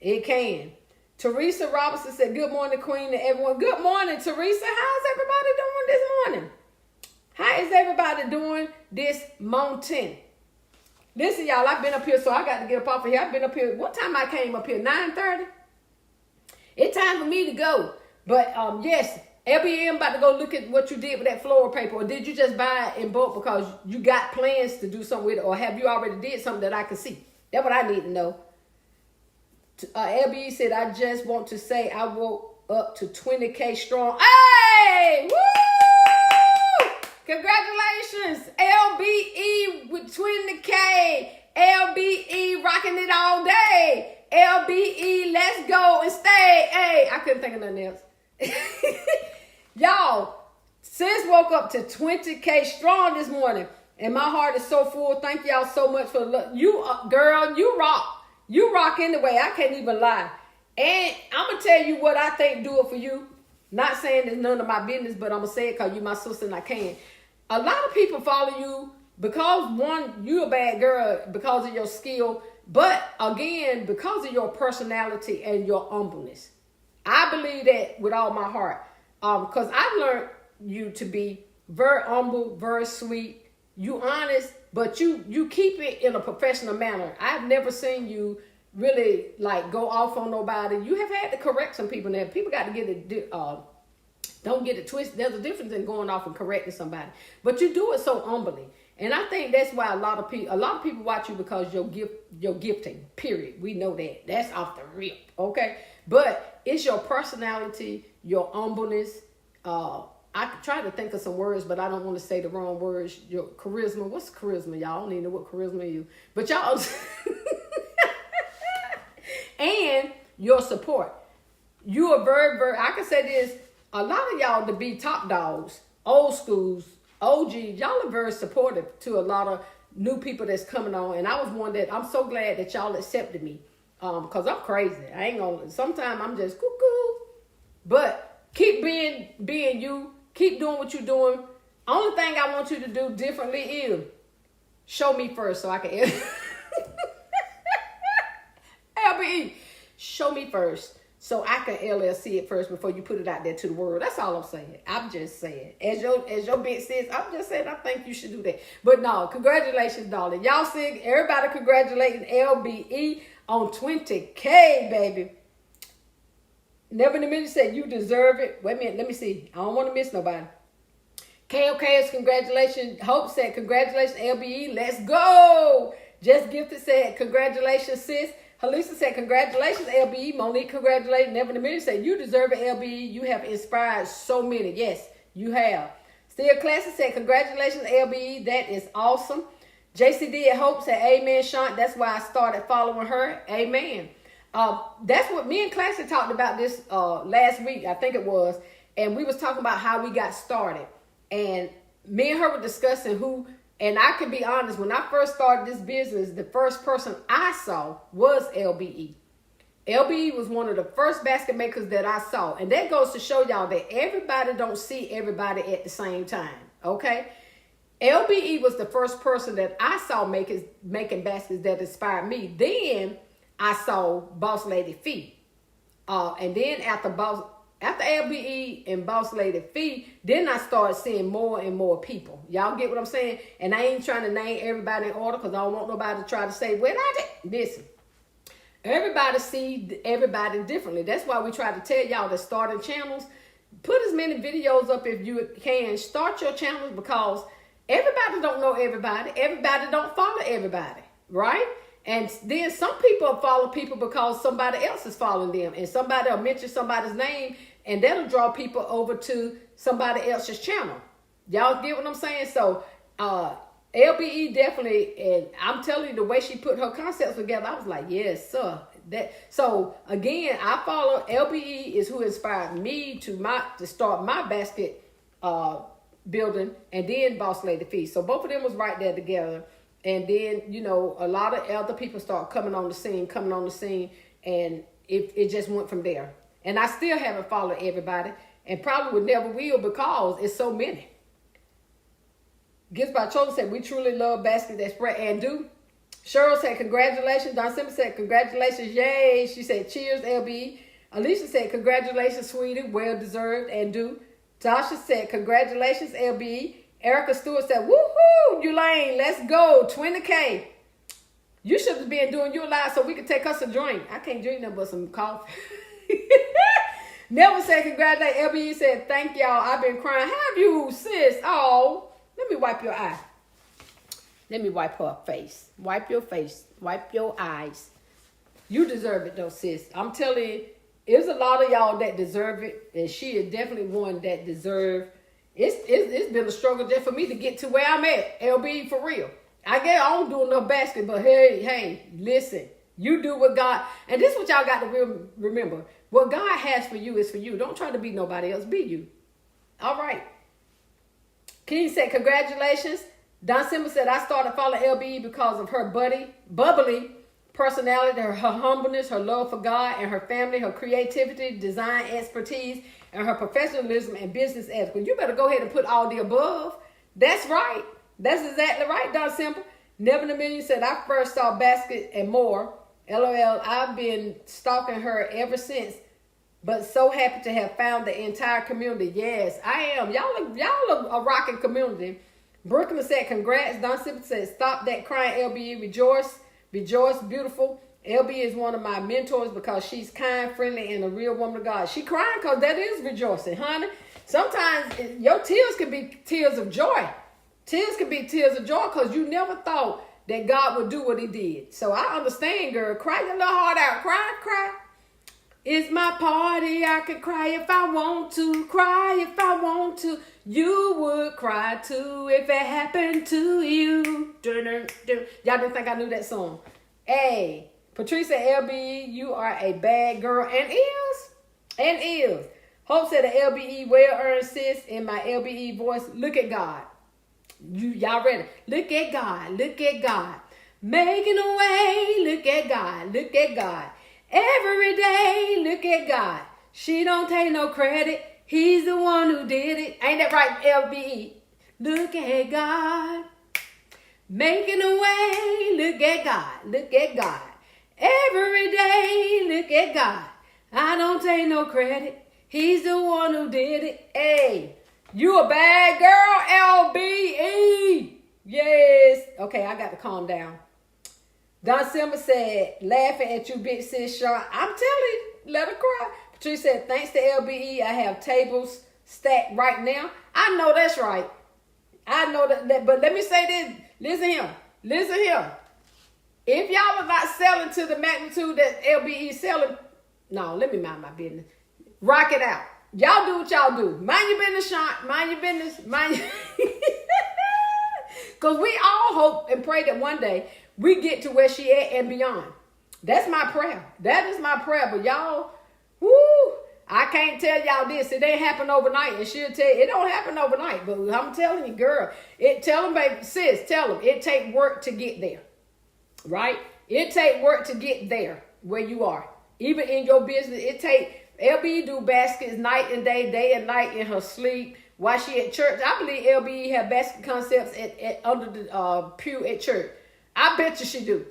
it can. Teresa Robinson said, good morning, Queen, to everyone. Good morning, Teresa. How's everybody doing this morning? How is everybody doing this morning? Listen, y'all, I've been up here, so I got to get up off of here. I've been up here. What time I came up here? 9:30? It's time for me to go. But, yes, LBM about to go look at what you did with that floral paper. Or did you just buy it in bulk because you got plans to do something with it? Or have you already did something that I can see? That's what I need to know. LBE said, I just want to say I woke up to 20K strong. Hey! Woo! Congratulations, LBE with 20K. LBE rocking it all day. LBE, let's go and stay. Hey, I couldn't think of nothing else. Y'all, sis woke up to 20K strong this morning, and my heart is so full. Thank y'all so much for the look. You, girl, you rock. You rock anyway. I can't even lie. And I'm going to tell you what I think do it for you. Not saying it's none of my business, but I'm going to say it because you my sister and I can. A lot of people follow you because, one, you a bad girl because of your skill. But, again, because of your personality and your humbleness. I believe that with all my heart. Because I learned you to be very humble, very sweet. You honest, but you keep it in a professional manner. I've never seen you really like go off on nobody. You have had to correct some people now. People got to get it, don't get it twisted. There's a difference in going off and correcting somebody. But you do it so humbly. And I think that's why a lot of people watch you because your gifting, period. We know that. That's off the rip, okay? But it's your personality, your humbleness. I try to think of some words, but I don't want to say the wrong words. Your charisma. What's charisma, y'all? I don't even know what charisma is. But y'all, and your support. You are very, very, I can say this, a lot of y'all to be top dogs, old schools, OGs, y'all are very supportive to a lot of new people that's coming on. And I was one that, I'm so glad that y'all accepted me. Because I'm crazy. I ain't gonna, sometimes I'm just cuckoo. But keep being you. Keep doing what you're doing. Only thing I want you to do differently is Show me first so I can. LBE, show me first so I can LLC it first before you put it out there to the world. That's all I'm saying. I'm just saying. As your big sis, I'm just saying I think you should do that. But no, congratulations, darling. Y'all see everybody congratulating LBE on 20K, baby. Never in a minute said you deserve it. Wait a minute, let me see. I don't want to miss nobody. KOK's congratulations. Hope said congratulations, LBE. Let's go. Just Gifted said congratulations, sis. Halisa said congratulations, LBE. Monique congratulations. Never in a minute said you deserve it, LBE. You have inspired so many. Yes, you have. Still Classic said congratulations, LBE. That is awesome. JCD at Hope said amen, Sean. That's why I started following her. Amen. That's what me and Classic talked about this last week, I think it was. And we was talking about how we got started. And me and her were discussing who, and I can be honest, when I first started this business, the first person I saw was LBE. LBE was one of the first basket makers that I saw. And that goes to show y'all that everybody don't see everybody at the same time. Okay? LBE was the first person that I saw making baskets that inspired me. Then I saw Boss Lady Fee. And then after LBE and Boss Lady Fee, then I started seeing more and more people. Y'all get what I'm saying? And I ain't trying to name everybody in order because I don't want nobody to try to say, well, listen. Everybody see everybody differently. That's why we try to tell y'all that starting channels, put as many videos up if you can. Start your channels because everybody don't know everybody. Everybody don't follow everybody, right? And then some people follow people because somebody else is following them. And somebody will mention somebody's name and that'll draw people over to somebody else's channel. Y'all get what I'm saying? So LBE definitely, and I'm telling you the way she put her concepts together, I was like, yes, sir. So again, I follow LBE is who inspired me to start my basket building, and then Boss Lady Fee. So both of them was right there together. And then, a lot of other people start coming on the scene, and it just went from there. And I still haven't followed everybody, and probably would never will because it's so many. Gifts by Children said, we truly love baskets that spread and do. Cheryl said, congratulations. Don Simmons said, congratulations. Yay. She said, cheers, LB. Alicia said, congratulations, sweetie. Well deserved and do. Tasha said, congratulations, LB. Erica Stewart said, woohoo, Elaine, let's go, 20K. You should have been doing your live so we could take us a drink. I can't drink nothing but some coffee. Never said congratulations. LBE said, thank y'all. I've been crying. Have you, sis? Oh, let me wipe your eye. Let me wipe her face. Wipe your face. Wipe your eyes. You deserve it though, sis. I'm telling you, there's a lot of y'all that deserve it. And she is definitely one that deserve. It's been a struggle just for me to get to where I'm at. LB for real. I guess I don't do enough basket, but hey, listen. You do what God, and this is what y'all got to remember. What God has for you is for you. Don't try to be nobody else. Be you. All right. King said, congratulations. Don Simmons said, I started following LBE because of her bubbly personality, her humbleness, her love for God and her family, her creativity, design expertise, and her professionalism and business ethics. You better go ahead and put all the above. That's right. That's exactly right, Don Simple. Never in a million said, I first saw Basket and More. LOL, I've been stalking her ever since, but so happy to have found the entire community. Yes, I am. Y'all are a rocking community. Brooklyn said, congrats. Don Simple said, stop that crying, LBE. Rejoice, beautiful. LB is one of my mentors because she's kind, friendly, and a real woman of God. She crying because that is rejoicing, honey. Sometimes your tears can be tears of joy. Tears can be tears of joy because you never thought that God would do what he did. So I understand, girl. Cry your little heart out. Cry. It's my party. I can cry if I want to. Cry if I want to. You would cry too if it happened to you. Y'all didn't think I knew that song. Hey, Patricia LBE, you are a bad girl and is. Hope said the LBE well-earned sis in my LBE voice. Look at God. Y'all ready? Look at God. Making a way. Look at God. Every day, look at God. She don't take no credit. He's the one who did it. Ain't that right, LBE? Look at God. Making a way, look at God, look at God. Every day, look at God. I don't take no credit. He's the one who did it. Hey, you a bad girl, LBE. Yes. Okay, I got to calm down. Don Simba said, laughing at you, big sis Shaw. I'm telling you, let her cry. Patrice said, thanks to LBE, I have tables stacked right now. I know that's right. I know that, but let me say this. Listen here. If y'all are not selling to the magnitude that LBE is selling, no, let me mind my business. Rock it out. Y'all do what y'all do. Mind your business, Sean. Mind your business. Because we all hope and pray that one day we get to where she at and beyond. That's my prayer. That is my prayer. But y'all, whoo, I can't tell y'all this. It ain't happen overnight. And she'll tell you, it don't happen overnight. But I'm telling you, girl, tell them, baby, sis, tell them, it take work to get there. Right? It take work to get there where you are. Even in your business, it take, LBE do baskets night and day and night in her sleep. While she at church, I believe LBE have basket concepts under the pew at church. I bet you she do.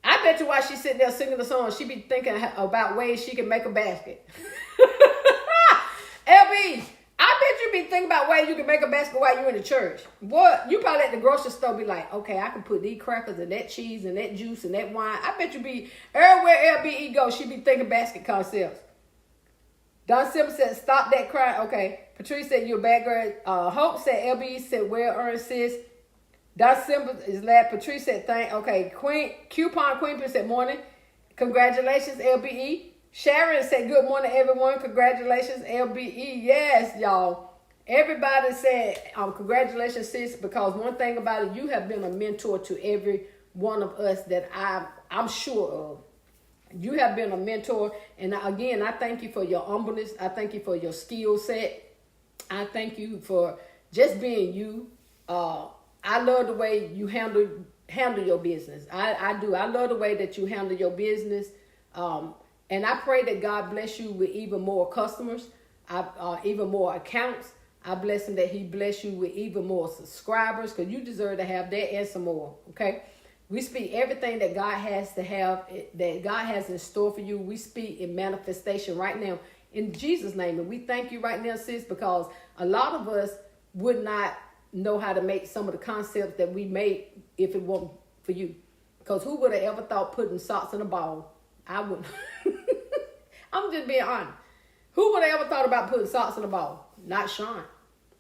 I bet you while she's sitting there singing the song, she be thinking about ways she can make a basket. LBE, I bet you be thinking about ways you can make a basket while you're in the church. What? You probably at the grocery store be like, okay, I can put these crackers and that cheese and that juice and that wine. I bet you be, everywhere LBE goes, she be thinking basket concepts. Don Simba said, stop that crying. Okay. Patrice said, you're a bad girl. Hope said, LBE said, well earned, sis. Don Simba is laughing. Patrice said, thank. Okay. Coupon Queen said, morning. Congratulations, LBE. Sharon said, good morning, everyone. Congratulations, LBE. Yes, y'all. Everybody said, congratulations, sis, because one thing about it, you have been a mentor to every one of us that I'm sure of. You have been a mentor. And again, I thank you for your humbleness. I thank you for your skill set. I thank you for just being you. I love the way you handle your business. I do. I love the way that you handle your business. And I pray that God bless you with even more customers, even more accounts. I bless him that he bless you with even more subscribers, because you deserve to have that and some more. Okay. We speak everything that God has to have, that God has in store for you. We speak in manifestation right now in Jesus' name. And we thank you right now, sis, because a lot of us would not know how to make some of the concepts that we make if it wasn't for you. Because who would have ever thought putting socks in a ball? I wouldn't. I'm just being honest. Who would have ever thought about putting socks in a ball? Not Sean.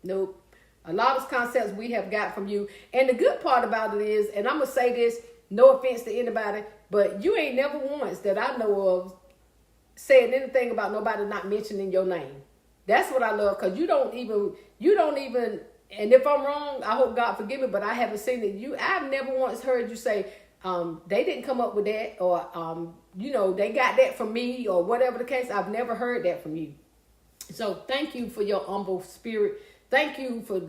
Nope. A lot of concepts we have got from you. And the good part about it is, and I'm going to say this, no offense to anybody, but you ain't never once that I know of saying anything about nobody not mentioning your name. That's what I love, because you don't even, and if I'm wrong, I hope God forgive me, but I haven't seen it. I've never once heard you say, they didn't come up with that, or, they got that from me, or whatever the case. I've never heard that from you. So thank you for your humble spirit. Thank you for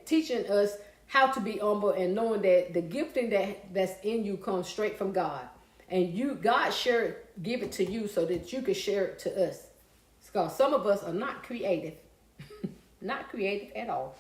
teaching us how to be humble and knowing that the gifting that's in you comes straight from God. And God give it to you so that you can share it to us. Because some of us are not creative. Not creative at all.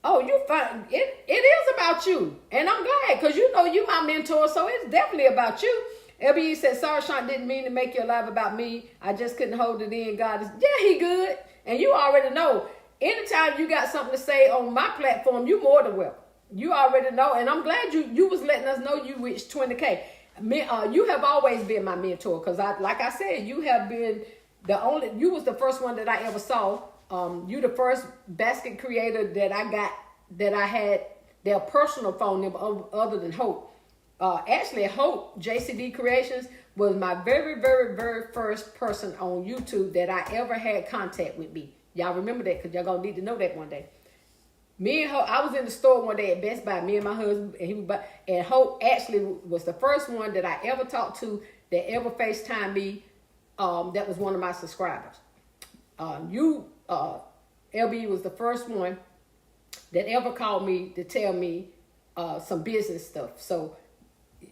Oh, you find it is about you. And I'm glad, because you my mentor, so it's definitely about you. LBE said, sorry, Sean, didn't mean to make you alive about me. I just couldn't hold it in. God is, yeah, he good. And you already know, anytime you got something to say on my platform, you more than welcome. You already know. And I'm glad you was letting us know you reached 20K. You have always been my mentor, because like I said, you have been you was the first one that I ever saw. You the first basket creator that I had their personal phone number other than Hope. Actually, Hope JCD Creations was my very, very, very first person on YouTube that I ever had contact with me. Y'all remember that, because y'all gonna need to know that one day. Me and Hope, I was in the store one day at Best Buy, me and my husband, and Hope actually was the first one that I ever talked to that ever FaceTimed me. That was one of my subscribers. LB was the first one that ever called me to tell me some business stuff. So,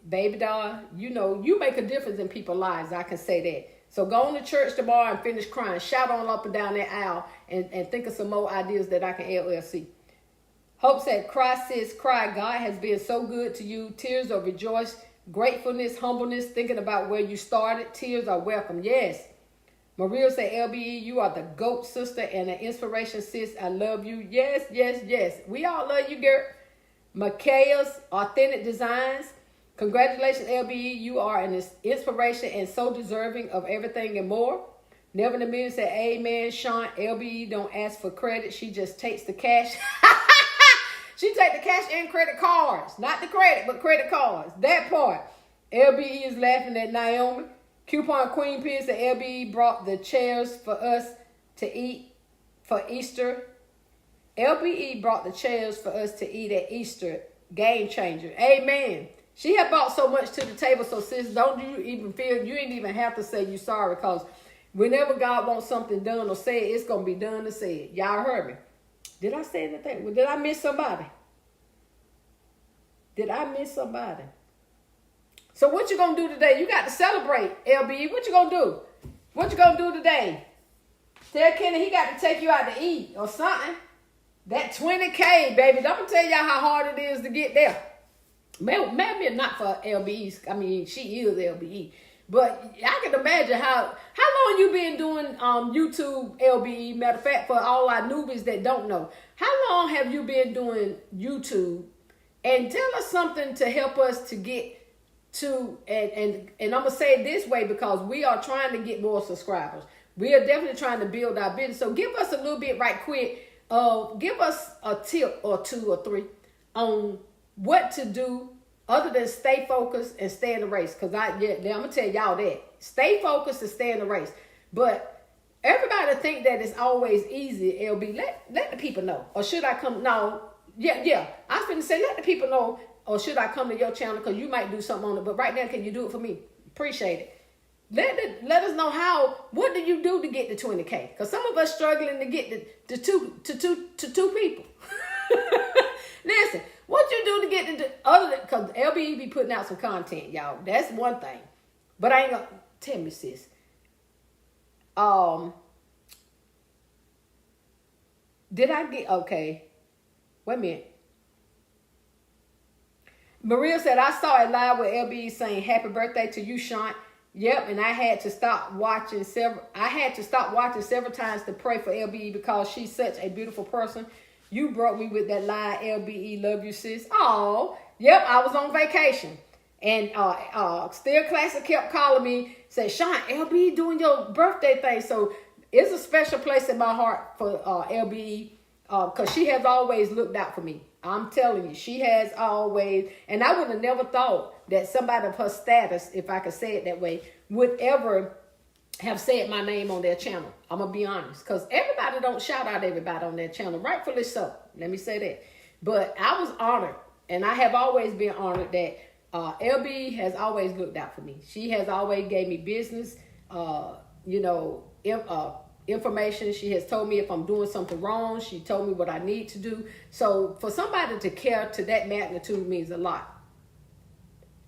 baby doll, you make a difference in people's lives. I can say that. So go on to church tomorrow and finish crying. Shout on up and down that aisle and think of some more ideas that I can LLC. Hope said, cry, sis, cry. God has been so good to you. Tears of rejoice, gratefulness, humbleness, thinking about where you started. Tears are welcome. Yes. Maria said, LBE, you are the GOAT sister and an inspiration, sis. I love you. Yes, yes, yes. We all love you, girl. Micaiah's Authentic Designs. Congratulations, LBE. You are an inspiration and so deserving of everything and more. Never in a million said, amen. Sean, LBE don't ask for credit. She just takes the cash. She take the cash and credit cards. Not the credit, but credit cards. That part. LBE is laughing at Naomi. Coupon Queen Pin said LBE brought the chairs for us to eat for Easter. LBE brought the chairs for us to eat at Easter. Game changer. Amen. She had brought so much to the table. So sis, don't you even feel, you ain't even have to say you sorry, because whenever God wants something done or said, it's going to be done and said. Y'all heard me. Did I say anything? Did I miss somebody? Did I miss somebody? So what you going to do today? You got to celebrate, LBE. What you going to do? What you going to do today? Tell Kenny he got to take you out to eat or something. That 20K, baby. I'm going to tell y'all how hard it is to get there. Maybe not for LBE. I mean, she is LBE. But I can imagine how long you been doing YouTube, LBE. Matter of fact, for all our newbies that don't know, how long have you been doing YouTube? And tell us something to help us to get to, and I'm going to say it this way because we are trying to get more subscribers. We are definitely trying to build our business. So give us a little bit right quick. Give us a tip or two or three on what to do other than stay focused and stay in the race. Because I'm going to tell y'all that. Stay focused and stay in the race. But everybody think that it's always easy, LB. Let the people know. Or should I come? No. Yeah. I was finna say, let the people know. Or should I come to your channel? Because you might do something on it. But right now, can you do it for me? Appreciate it. Let us know what do you do to get to 20K? Because some of us struggling to get to two people. Listen, what you do to get to other than, because LBE be putting out some content, y'all. That's one thing. But I ain't gonna tell me, sis. Did I get okay? Wait a minute. Maria said, I saw it live with LBE saying happy birthday to you, Sean. Yep, and I had to stop watching several times to pray for LBE because she's such a beautiful person. You brought me with that line, LBE, love you, sis. Oh, yep, I was on vacation. And Still Classic kept calling me, said, Sean, LBE doing your birthday thing. So it's a special place in my heart for LBE because she has always looked out for me. I'm telling you, she has always, and I would have never thought that somebody of her status, if I could say it that way, would ever have said my name on their channel. I'm going to be honest, because everybody don't shout out everybody on their channel, rightfully so. Let me say that. But I was honored, and I have always been honored that LB has always looked out for me. She has always gave me business, information. She has told me if I'm doing something wrong. She told me what I need to do. So for somebody to care to that magnitude means a lot.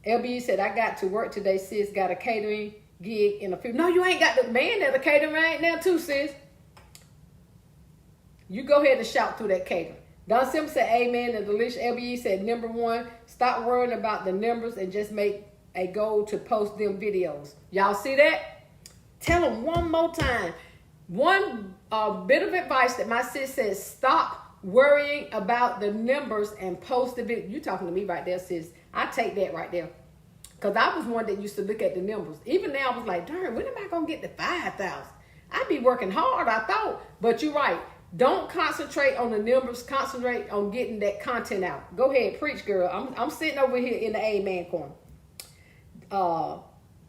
LB said, I got to work today, sis. Got a catering gig in a few. No, you ain't got the man at the catering right now too, sis. You go ahead and shout through that catering. Don Sim said, amen. And Delicious LBE said, number one, stop worrying about the numbers and just make a goal to post them videos. Y'all see that? Tell them one more time. One bit of advice that my sis says, stop worrying about the numbers and post the video. You talking to me right there, sis. I take that right there. Because I was one that used to look at the numbers. Even now, I was like, darn, when am I going to get to 5,000? I'd be working hard, I thought. But you're right. Don't concentrate on the numbers. Concentrate on getting that content out. Go ahead, preach, girl. I'm sitting over here in the amen corner.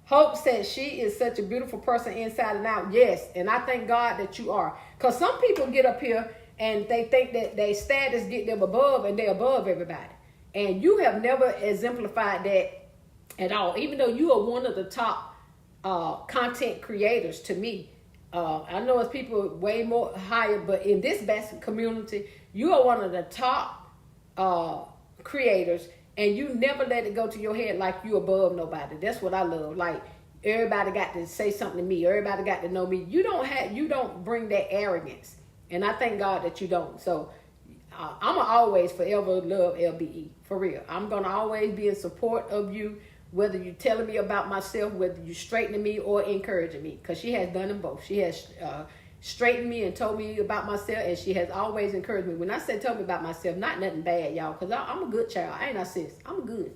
Hope said she is such a beautiful person inside and out. Yes, and I thank God that you are. Because some people get up here and they think that their status get them above and they're above everybody. And you have never exemplified that at all. Even though you are one of the top content creators to me. I know it's people way more higher, but in this basket community, you are one of the top creators. And you never let it go to your head like you above nobody. That's what I love. Like everybody got to say something to me. Everybody got to know me. You don't bring that arrogance. And I thank God that you don't. So I'm going to always forever love LBE, for real. I'm going to always be in support of you, whether you're telling me about myself, whether you're straightening me or encouraging me, because she has done them both. She has straightened me and told me about myself, and she has always encouraged me. When I say tell me about myself, not nothing bad, y'all, because I'm a good child. I ain't not sis. I'm good.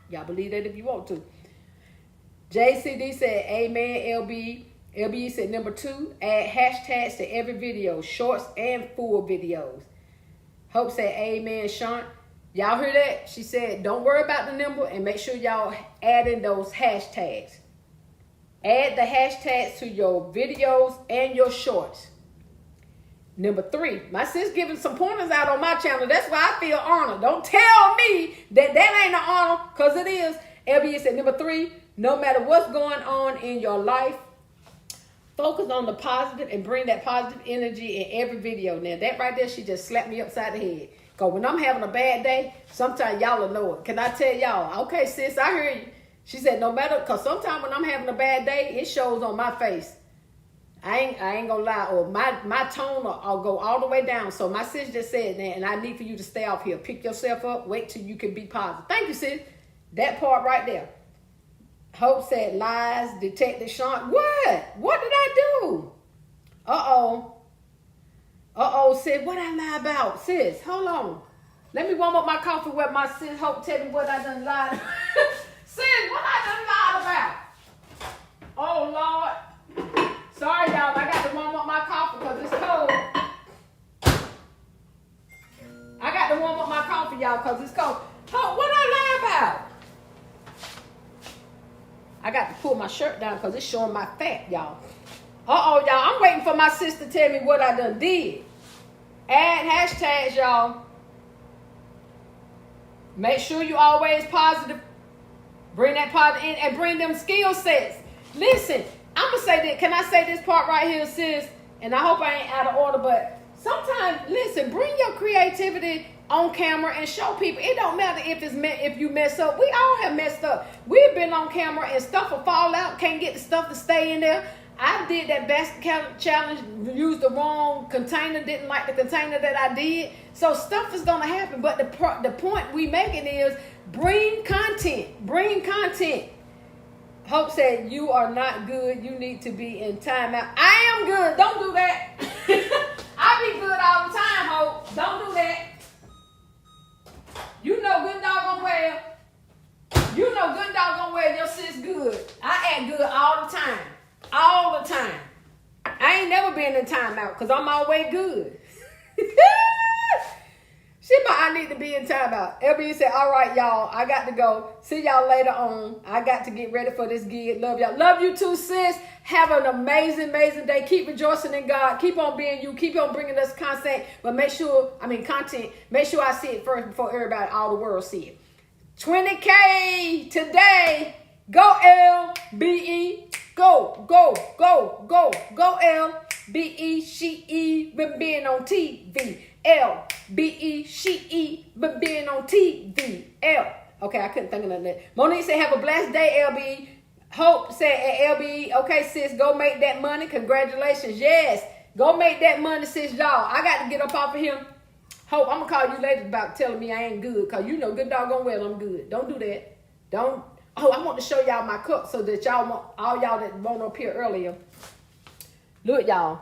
Y'all believe that if you want to. JCD said, amen, LB. LBE said, number 2, add hashtags to every video, shorts and full videos. Hope said, amen, Sean. Y'all hear that? She said, don't worry about the number and make sure y'all add in those hashtags. Add the hashtags to your videos and your shorts. Number 3, my sis giving some pointers out on my channel. That's why I feel honored. Don't tell me that ain't an honor, because it is. LBE said, number 3, no matter what's going on in your life, focus on the positive and bring that positive energy in every video. Now, that right there, she just slapped me upside the head. Because when I'm having a bad day, sometimes y'all will know it. Can I tell y'all? Okay, sis, I hear you. She said, no matter, because sometimes when I'm having a bad day, it shows on my face. I ain't gonna lie, or my tone will go all the way down. So my sis just said that, and I need for you to stay off here. Pick yourself up. Wait till you can be positive. Thank you, sis. That part right there. Hope said lies, Detective Sean. What? What did I do? Uh-oh, sis, what I lie about? Sis, hold on. Let me warm up my coffee with my sis Hope tell me what I done lied. Sis, what I done lied about? Oh, Lord. Sorry, y'all. I got to warm up my coffee because it's cold. I got to warm up my coffee, y'all, because it's cold. Hope, what I lie about? I got to pull my shirt down because it's showing my fat, y'all. Uh-oh, y'all. I'm waiting for my sis to tell me what I done did. Add hashtags, y'all. Make sure you always positive. Bring that positive in and bring them skill sets. Listen, I'm going to say that. Can I say this part right here, sis? And I hope I ain't out of order, but sometimes, listen, bring your creativity on camera and show people. It don't matter if you mess up. We all have messed up. We've been on camera and stuff will fall out. Can't get the stuff to stay in there. I did that basket challenge, used the wrong container, didn't like the container that I did. So stuff is going to happen. But the point we making is bring content. Bring content. Hope said, you are not good. You need to be in timeout. I am good. Don't do that. I be good all the time, Hope. Don't do that. You know good doggone well. You know good doggone well your sis good. I act good all the time. All the time. I ain't never been in timeout because I'm always good. I need to be in timeout. LB said, all right, y'all, I got to go. See y'all later on. I got to get ready for this gig. Love y'all. Love you too, sis. Have an amazing, amazing day. Keep rejoicing in God. Keep on being you. Keep on bringing us content. But content. Make sure I see it first before everybody, all the world see it. 20K today. Go LBE. Go, go, go, go, go LBE. She even being on TV. LBE. She even being on TV. Okay, I couldn't think of nothing. Monique said, have a blessed day, LBE. Hope said at LBE, okay, sis, go make that money. Congratulations. Yes, go make that money, sis, y'all. I got to get up off of him. Hope, I'm going to call you later about telling me I ain't good, because you know good doggone well I'm good. Don't do that. Don't. Oh, I want to show y'all my cup so that y'all, all y'all that won't up here earlier. Look, y'all.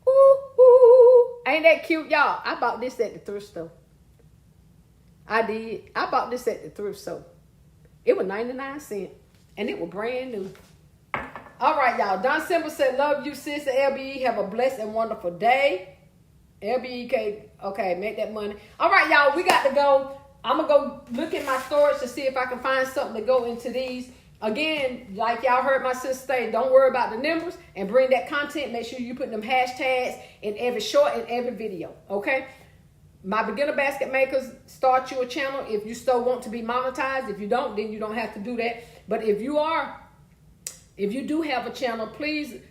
Ooh. Ain't that cute, y'all? I bought this at the thrift store. I did. I bought this at the thrift store. It was 99 cents. And it was brand new. All right, y'all. Don Simba said, love you, sis. LBE, have a blessed and wonderful day. LBE, okay, make that money. All right, y'all. We got to go. I'm going to go look at my storage to see if I can find something to go into these. Again, like y'all heard my sister say, don't worry about the numbers and bring that content. Make sure you put them hashtags in every short and every video, okay? My beginner basket makers, start you a channel if you still want to be monetized. If you don't, then you don't have to do that. But if you do have a channel, please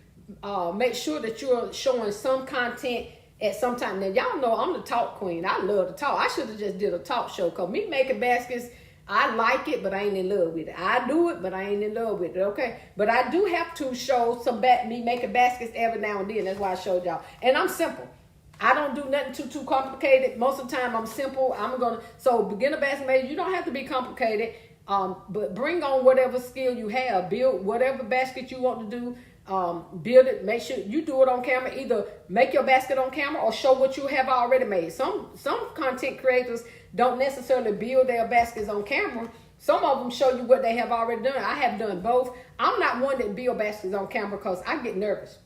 make sure that you're showing some content at some time. Now, y'all know I'm the talk queen. I love to talk. I should have just did a talk show, because me making baskets, I like it, but I ain't in love with it. I do it, but I ain't in love with it, okay? But I do have to show me making baskets every now and then. That's why I showed y'all. And I'm simple. I don't do nothing too complicated. Most of the time I'm simple. So beginner basket maker, you don't have to be complicated. But bring on whatever skill you have. Build whatever basket you want to do. Build it. Make sure you do it on camera. Either make your basket on camera or show what you have already made. Some content creators don't necessarily build their baskets on camera. Some of them show you what they have already done. I have done both. I'm not one that build baskets on camera because I get nervous.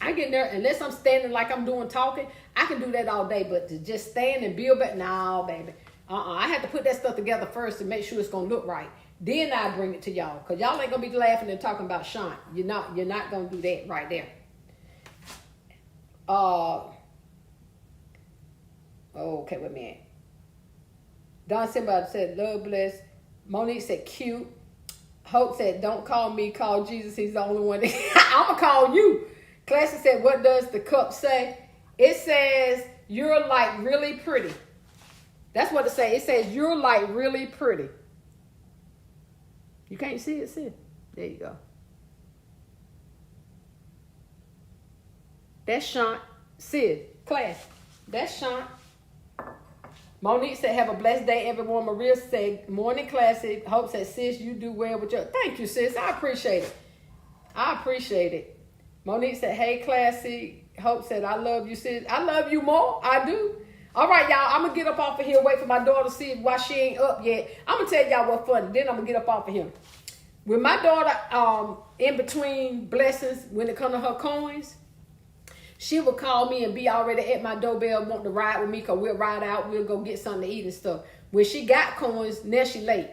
I get nervous unless I'm standing like I'm doing talking. I can do that all day, but to just stand and build back, no, baby. I have to put that stuff together first to make sure it's gonna look right. Then I bring it to y'all, cause y'all ain't gonna be laughing and talking about Sean. You're not gonna do that right there. Okay, wait a minute. Don Simba said, "Love bless." Monique said, "Cute." Hope said, "Don't call me, call Jesus. He's the only one." I'ma call you. Classic said, "What does the cup say?" It says, "You're like really pretty." That's what it says. It says, "You're like really pretty." You can't see it, sis. There you go. That's Sean. Sis, class. That's Sean. Monique said, "Have a blessed day, everyone." Maria said, "Morning, classic." Hope said, "Sis, you do well with your..." Thank you, sis. I appreciate it. I appreciate it. Monique said, "Hey, classic." Hope said, "I love you, sis." I love you more. I do. All right, y'all. I'm going to get up off of here. Wait for my daughter to see why she ain't up yet. I'm going to tell y'all what's funny. Then I'm going to get up off of here. With my daughter, in between blessings, when it comes to her coins, she would call me and be already at my doorbell, want to ride with me, because we'll ride out. We'll go get something to eat and stuff. When she got coins, now she late.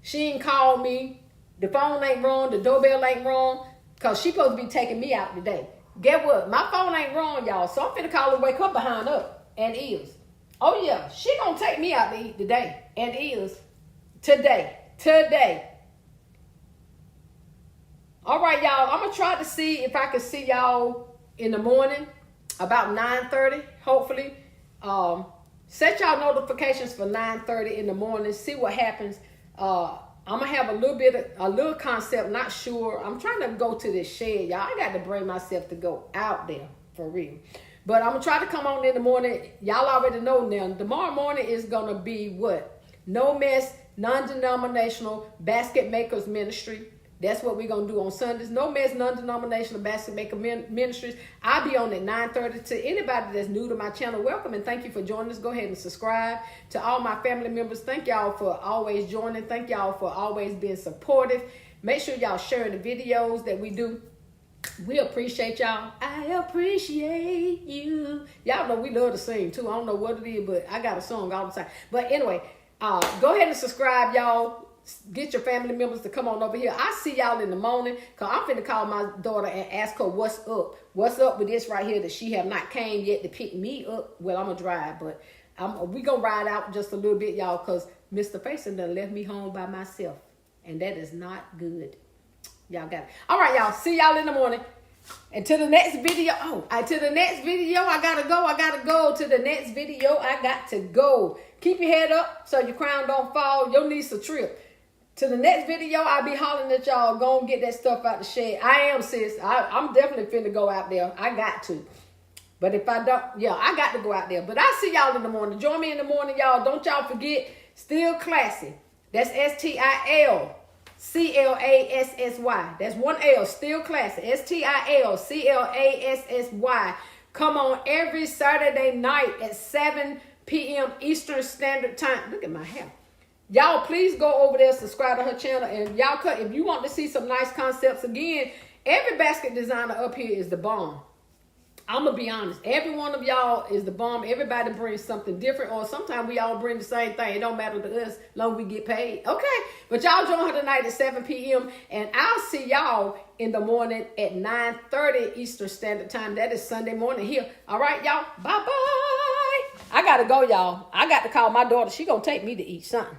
She ain't called me. The phone ain't wrong. The doorbell ain't wrong, because she supposed to be taking me out today. Get what? My phone ain't wrong, y'all. So I'm finna call her, wake her behind up. And is. Oh, yeah. She gonna take me out to eat today. And is. Today. All right, y'all. I'm going to try to see if I can see y'all in the morning about 9:30, hopefully. Set y'all notifications for 9:30 in the morning. See what happens. I'm going to have a little concept. Not sure. I'm trying to go to this shed, y'all. I got to bring myself to go out there for real. But I'm going to try to come on in the morning. Y'all already know now. Tomorrow morning is going to be what? No Mess, non-denominational basket makers ministry. That's what we're going to do on Sundays. No Mess, non-denominational basket maker ministries. I'll be on at 9:30. To anybody that's new to my channel, welcome and thank you for joining us. Go ahead and subscribe. To all my family members, thank y'all for always joining. Thank y'all for always being supportive. Make sure y'all share the videos that we do. We appreciate y'all. I appreciate you. Y'all know we love to sing too. I don't know what it is, but I got a song all the time. But anyway, go ahead and subscribe, y'all. Get your family members to come on over here. I see y'all in the morning, because I'm finna call my daughter and ask her what's up. What's up with this right here that she have not came yet to pick me up. Well, I'm going to drive, but we going to ride out just a little bit, y'all, because Mr. Faison done left me home by myself. And that is not good. Y'all got it. All right, y'all. See y'all in the morning. And to the next video. To the next video, I got to go. To the next video, I got to go. Keep your head up so your crown don't fall. Your knees a trip. To the next video, I'll be hollering at y'all. Go and get that stuff out the shed. I am, sis. I'm definitely finna go out there. I got to. But if I don't, I got to go out there. But I'll see y'all in the morning. Join me in the morning, y'all. Don't y'all forget, Still Classy. That's STIL. CLASSY. That's one L. Still Classy. STILCLASSY. Come on every Saturday night at 7 p.m. Eastern Standard Time. Look at my hair. Y'all, please go over there, subscribe to her channel, and y'all, if you want to see some nice concepts, again, every basket designer up here is the bomb. I'm going to be honest. Every one of y'all is the bomb. Everybody brings something different, or sometimes we all bring the same thing. It don't matter to us as long as we get paid. Okay. But y'all join her tonight at 7 p.m. And I'll see y'all in the morning at 9:30 Eastern Standard Time. That is Sunday morning here. All right, y'all. Bye-bye. I got to go, y'all. I got to call my daughter. She going to take me to eat something.